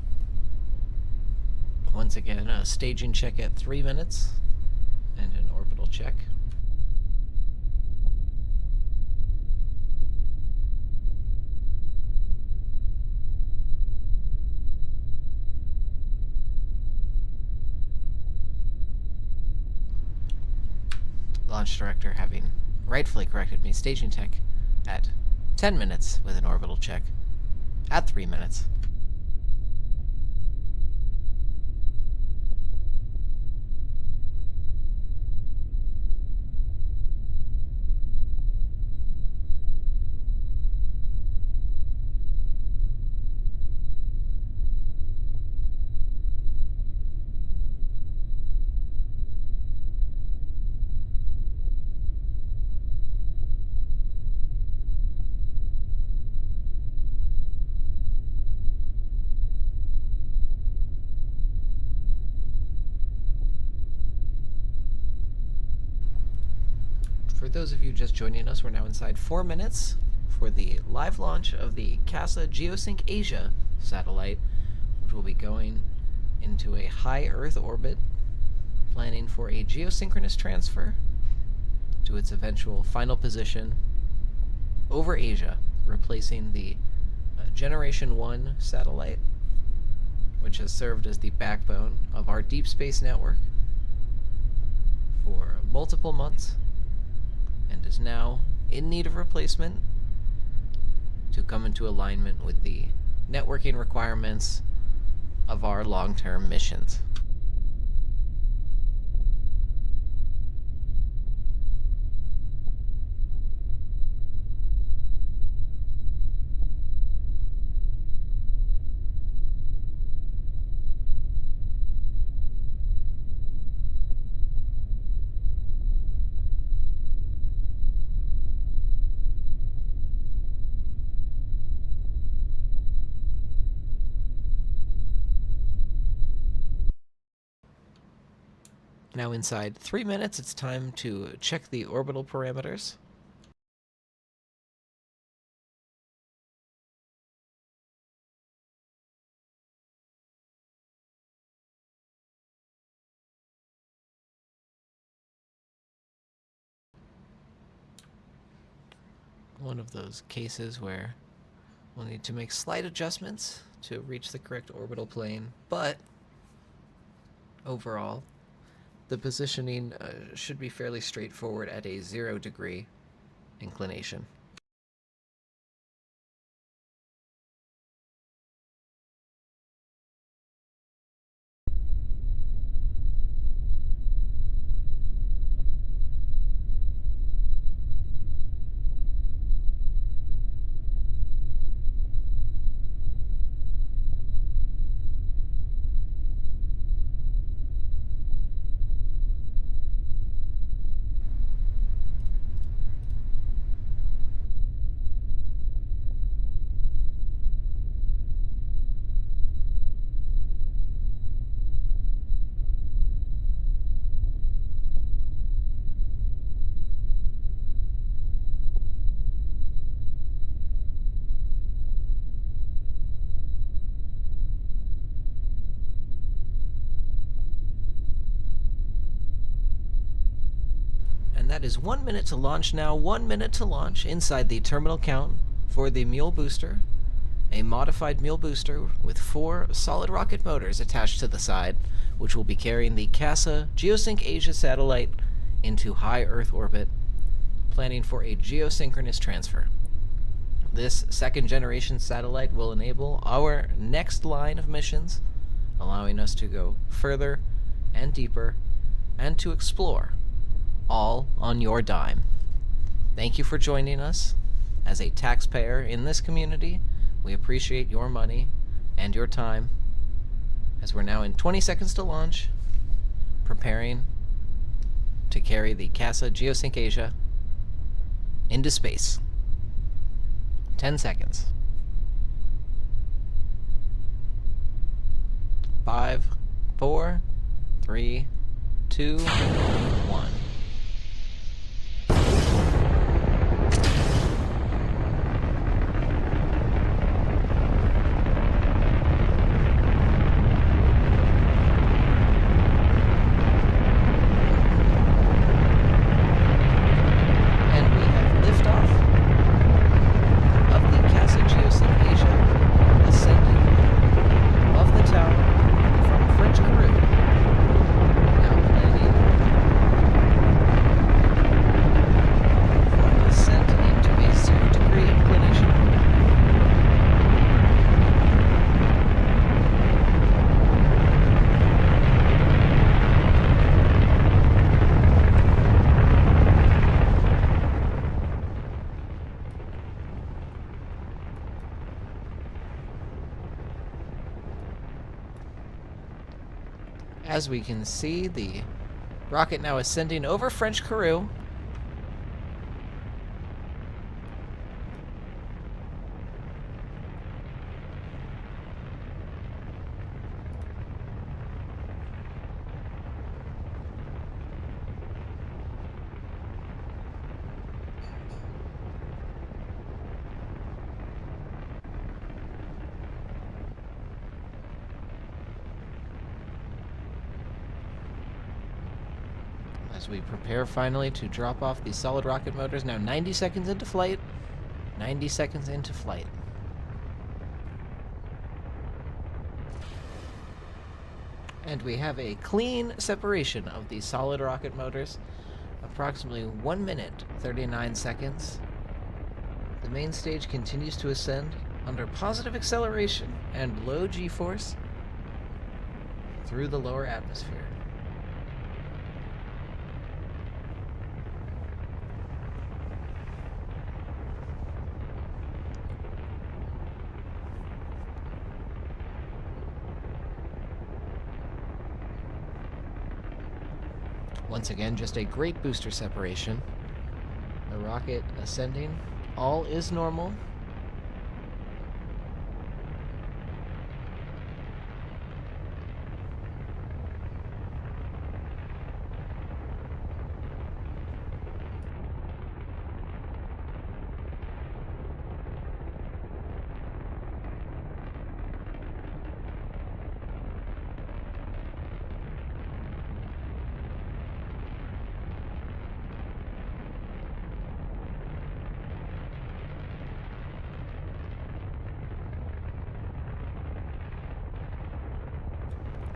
Once again, a staging check at 3 minutes and an orbital check. Launch director having rightfully corrected me. Staging tech at 10 minutes with an orbital check at 3 minutes. For those of you just joining us, we're now inside 4 minutes for the live launch of the CASA Geosync Asia satellite, which will be going into a high Earth orbit, planning for a geosynchronous transfer to its eventual final position over Asia, replacing the Generation 1 satellite, which has served as the backbone of our deep space network for multiple months, and is now in need of replacement to come into alignment with the networking requirements of our long-term missions. Now inside 3 minutes, it's time to check the orbital parameters. One of those cases where we'll need to make slight adjustments to reach the correct orbital plane, but overall, the positioning should be fairly straightforward at a 0-degree inclination. And that is 1 minute to launch now. 1 minute to launch inside the terminal count for the Mule booster. A modified Mule booster with 4 solid rocket motors attached to the side, which will be carrying the CASA Geosync Asia satellite into high Earth orbit, planning for a geosynchronous transfer. This second-generation satellite will enable our next line of missions, allowing us to go further and deeper and to explore, all on your dime. Thank you for joining us. As a taxpayer in this community, we appreciate your money and your time, as we're now in 20 seconds to launch, preparing to carry the CASA Geosync Asia into space. 10 seconds. 5, 4, 3, 2, 1. As we can see, the rocket now ascending over French Kourou. As we prepare finally to drop off the solid rocket motors, now 90 seconds into flight. 90 seconds into flight. And we have a clean separation of the solid rocket motors. Approximately 1 minute, 39 seconds. The main stage continues to ascend under positive acceleration and low G-force through the lower atmosphere. Once again, just a great booster separation. The rocket ascending. All is normal.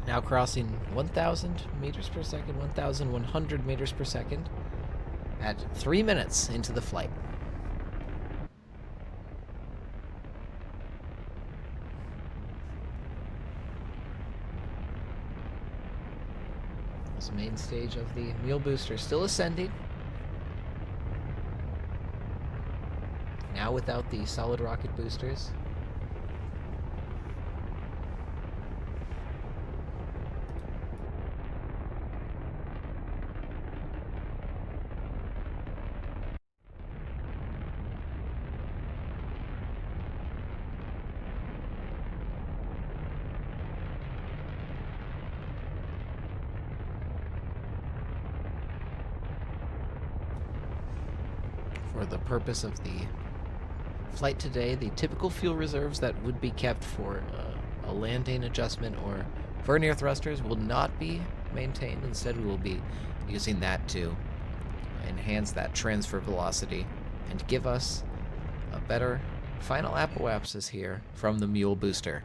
Now crossing 1,000 meters per second, 1,100 meters per second at 3 minutes into the flight. This main stage of the Mule booster still ascending. Now without the solid rocket boosters. For the purpose of the flight today, the typical fuel reserves that would be kept for a landing adjustment or vernier thrusters will not be maintained. Instead, we will be using that to enhance that transfer velocity and give us a better final apoapsis here from the Mule booster.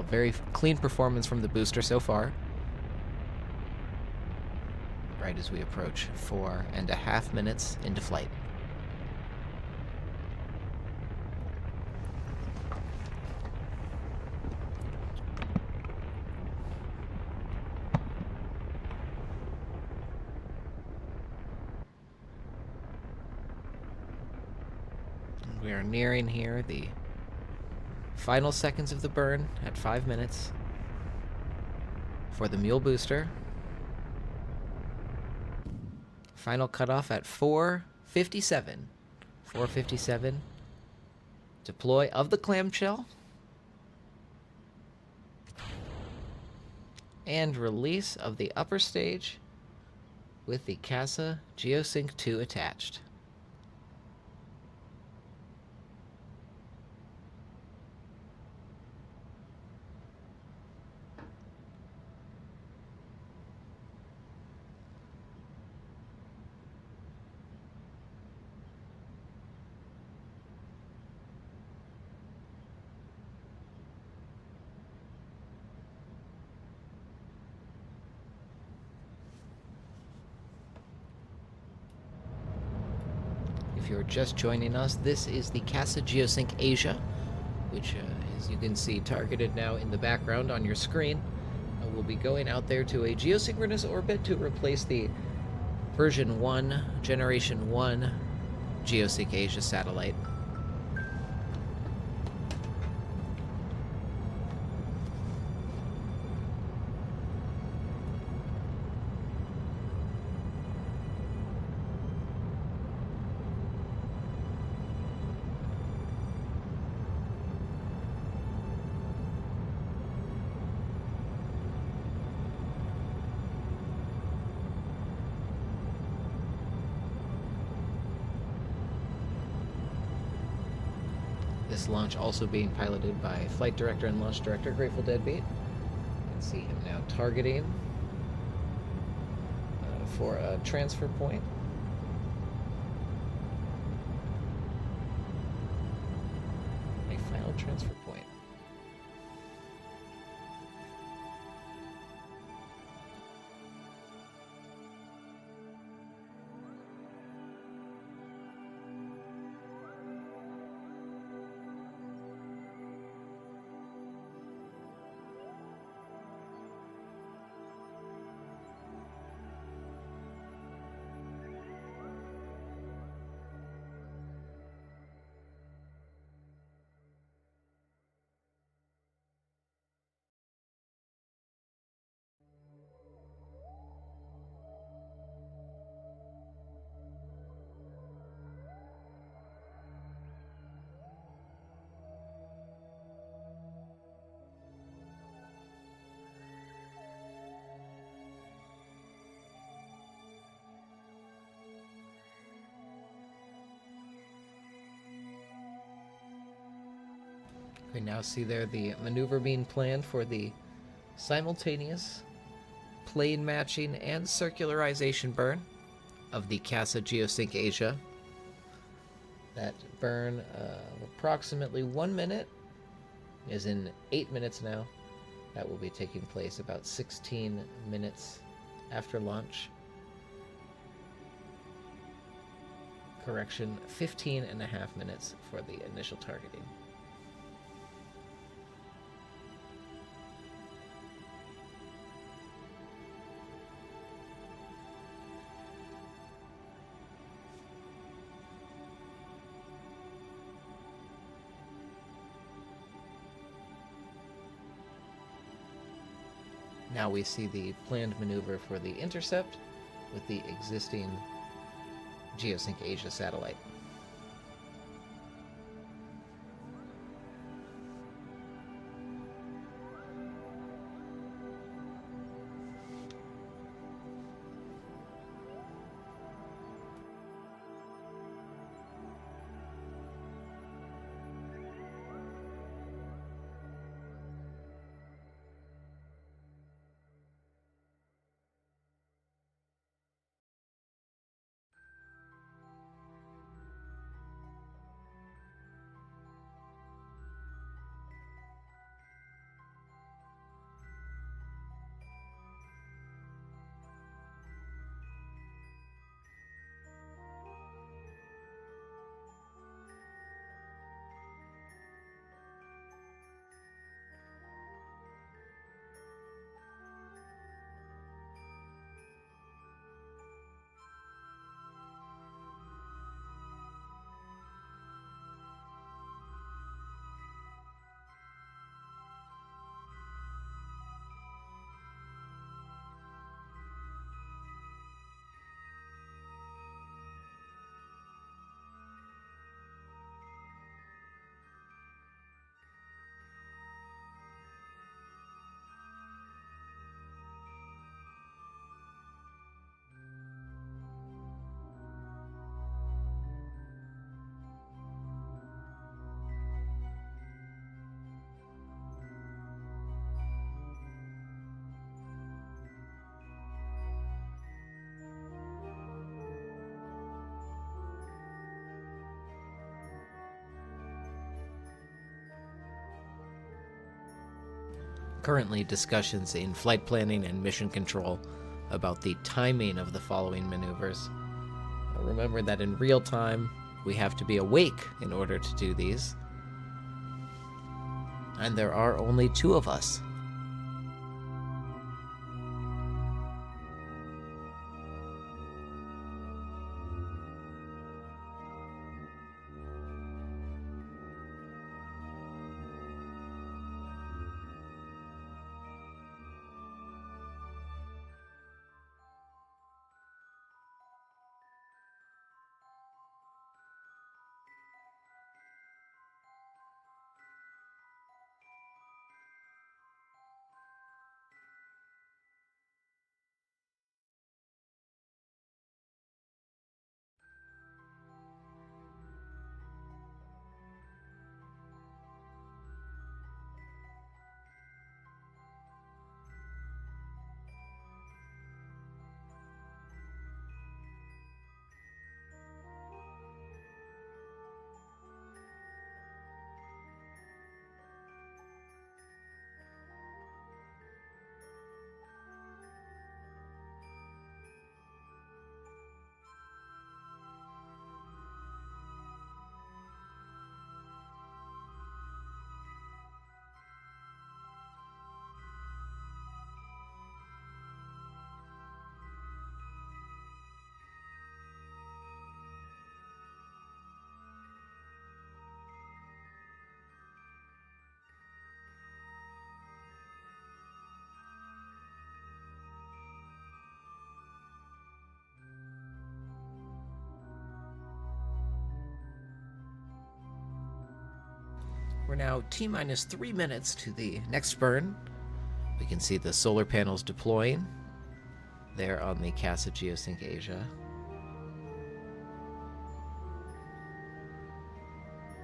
very clean performance from the booster so far. Right as we approach 4.5 minutes into flight. We are nearing here the final seconds of the burn at 5 minutes for the Mule booster. Final cutoff at 4:57. 4:57. Deploy of the clamshell. And release of the upper stage with the CASA Geosync 2 attached. If you're just joining us, this is the CASA Geosync Asia, which, as you can see, targeted now in the background on your screen. We'll be going out there to a geosynchronous orbit to replace the version 1, generation 1 Geosync Asia satellite. This launch also being piloted by Flight Director and Launch Director Grateful Deadbeat. You can see him now targeting for a transfer point. A final transfer point. We now see there the maneuver being planned for the simultaneous plane matching and circularization burn of the CASA Geosync Asia. That burn of approximately 1 minute is in 8 minutes now. That will be taking place about 16 minutes after launch. Correction, 15.5 minutes for the initial targeting. Now we see the planned maneuver for the intercept with the existing Geosync Asia satellite. currently discussions in flight planning and mission control about the timing of the following maneuvers. Remember that in real time, we have to be awake in order to do these. And there are only 2 of us. We're now T-minus 3 minutes to the next burn. We can see the solar panels deploying there on the Casa Geosync Asia.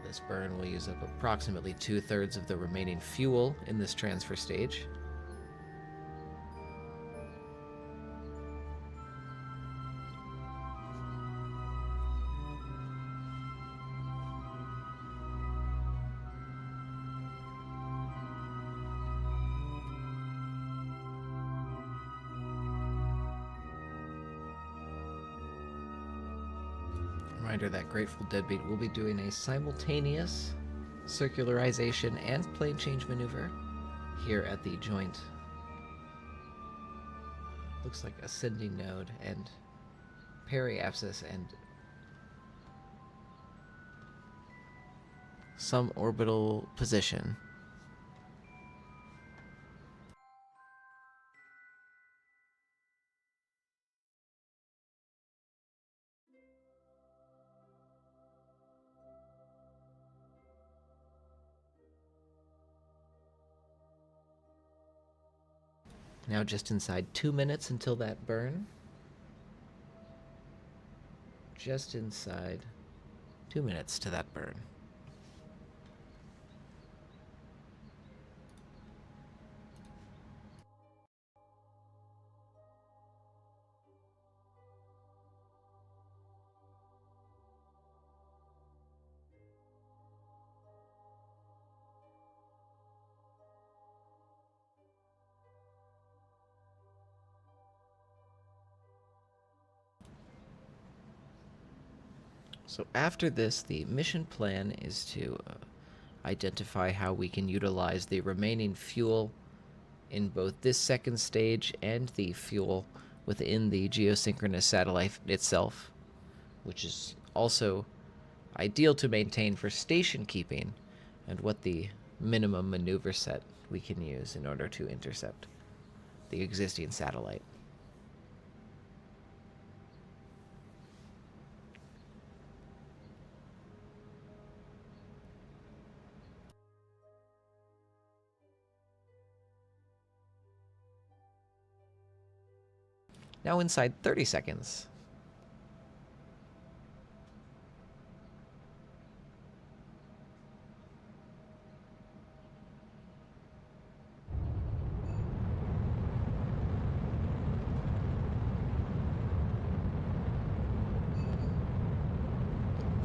This burn will use up approximately 2/3 of the remaining fuel in this transfer stage. Reminder that Grateful Deadbeat will be doing a simultaneous circularization and plane change maneuver here at the joint, looks like ascending node and periapsis and some orbital position. Now just inside 2 minutes until that burn. Just inside 2 minutes to that burn. So after this, the mission plan is to identify how we can utilize the remaining fuel in both this second stage and the fuel within the geosynchronous satellite itself, which is also ideal to maintain for station keeping, and what the minimum maneuver set we can use in order to intercept the existing satellite. Now inside 30 seconds.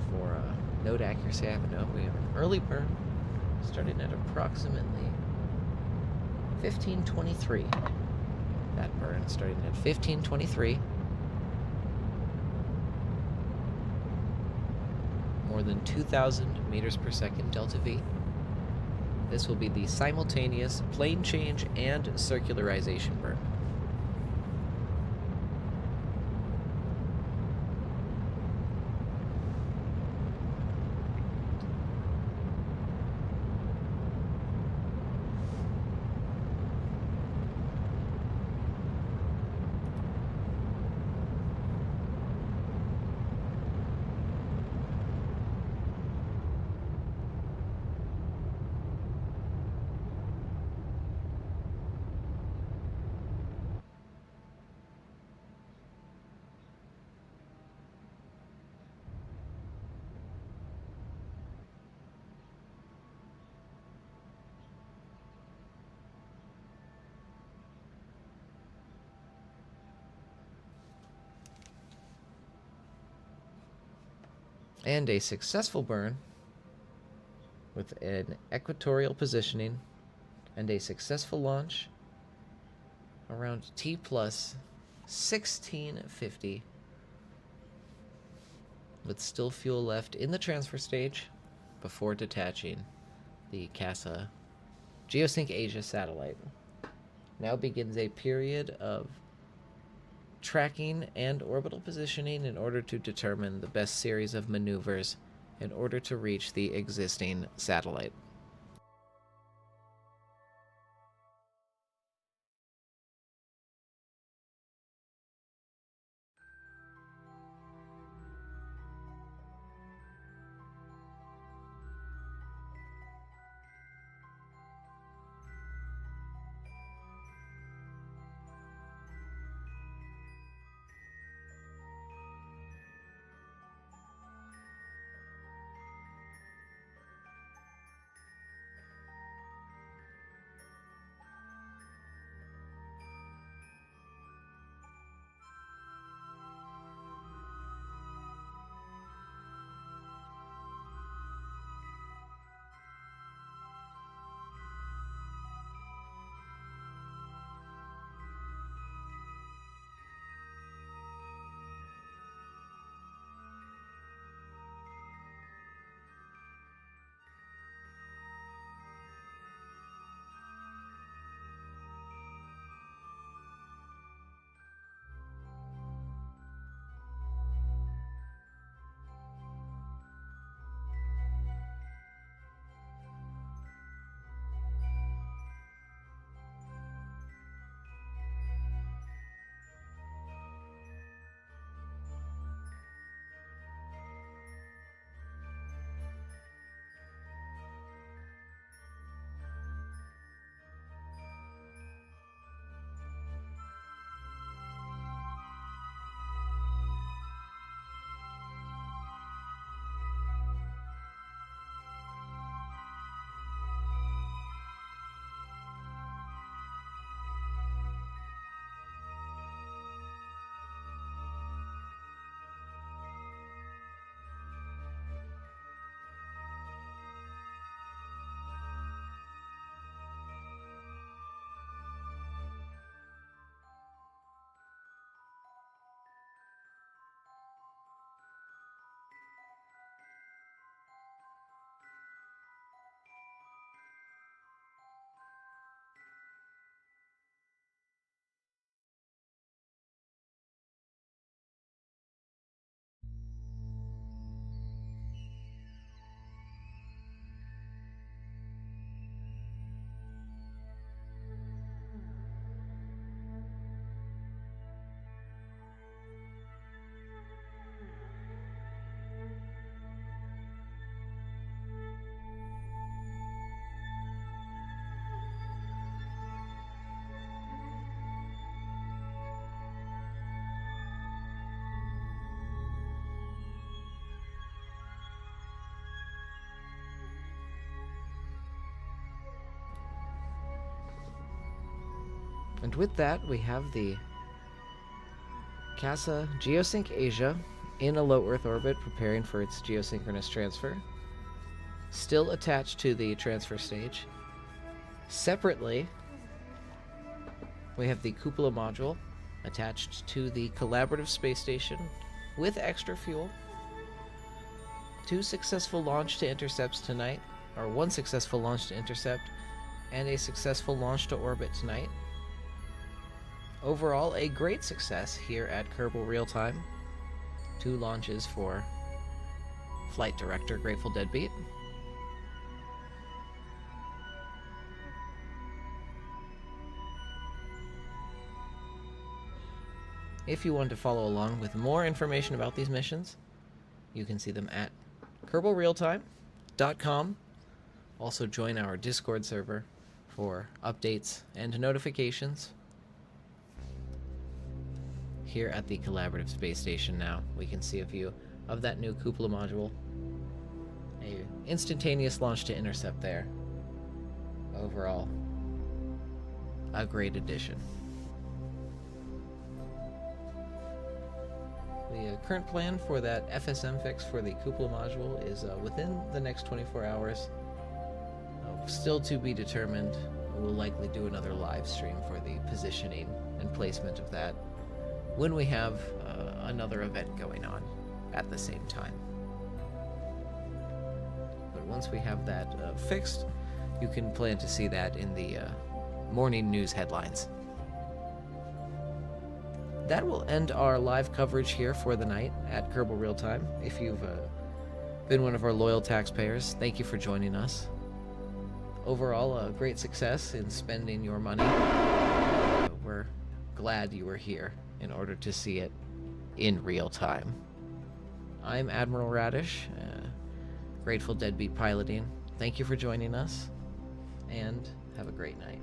For node accuracy, I have a note. We have an early burn starting at approximately 1523. That burn starting at 1523. More than 2,000 meters per second delta V. This will be the simultaneous plane change and circularization burn. And a successful burn with an equatorial positioning and a successful launch around T plus 1650 with still fuel left in the transfer stage before detaching the CASA Geosync Asia satellite. Now begins a period of tracking and orbital positioning in order to determine the best series of maneuvers in order to reach the existing satellite. And with that, we have the CASA Geosync Asia in a low Earth orbit preparing for its geosynchronous transfer, still attached to the transfer stage. Separately, We have the cupola module attached to the collaborative space station with extra fuel. 2 successful launch to intercepts tonight, or 1 successful launch to intercept, and a successful launch to orbit tonight. Overall, a great success here at KerbalRealtime. 2 launches for Flight Director Grateful Deadbeat. If you want to follow along with more information about these missions, you can see them at KerbalRealtime.com. Also join our Discord server for updates and notifications. Here at the collaborative space station now, we can see a view of that new cupola module. A instantaneous launch to intercept there. Overall, a great addition. The current plan for that FSM fix for the cupola module is within the next 24 hours. Still to be determined. We'll likely do another live stream for the positioning and placement of that when we have another event going on at the same time. But once we have that fixed, you can plan to see that in the morning news headlines. That will end our live coverage here for the night at KerbalRealtime. If you've been one of our loyal taxpayers, thank you for joining us. Overall, a great success in spending your money. We're glad you were here in order to see it in real time. I'm Admiral Radish, Grateful Deadbeat Piloting. Thank you for joining us, and have a great night.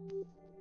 you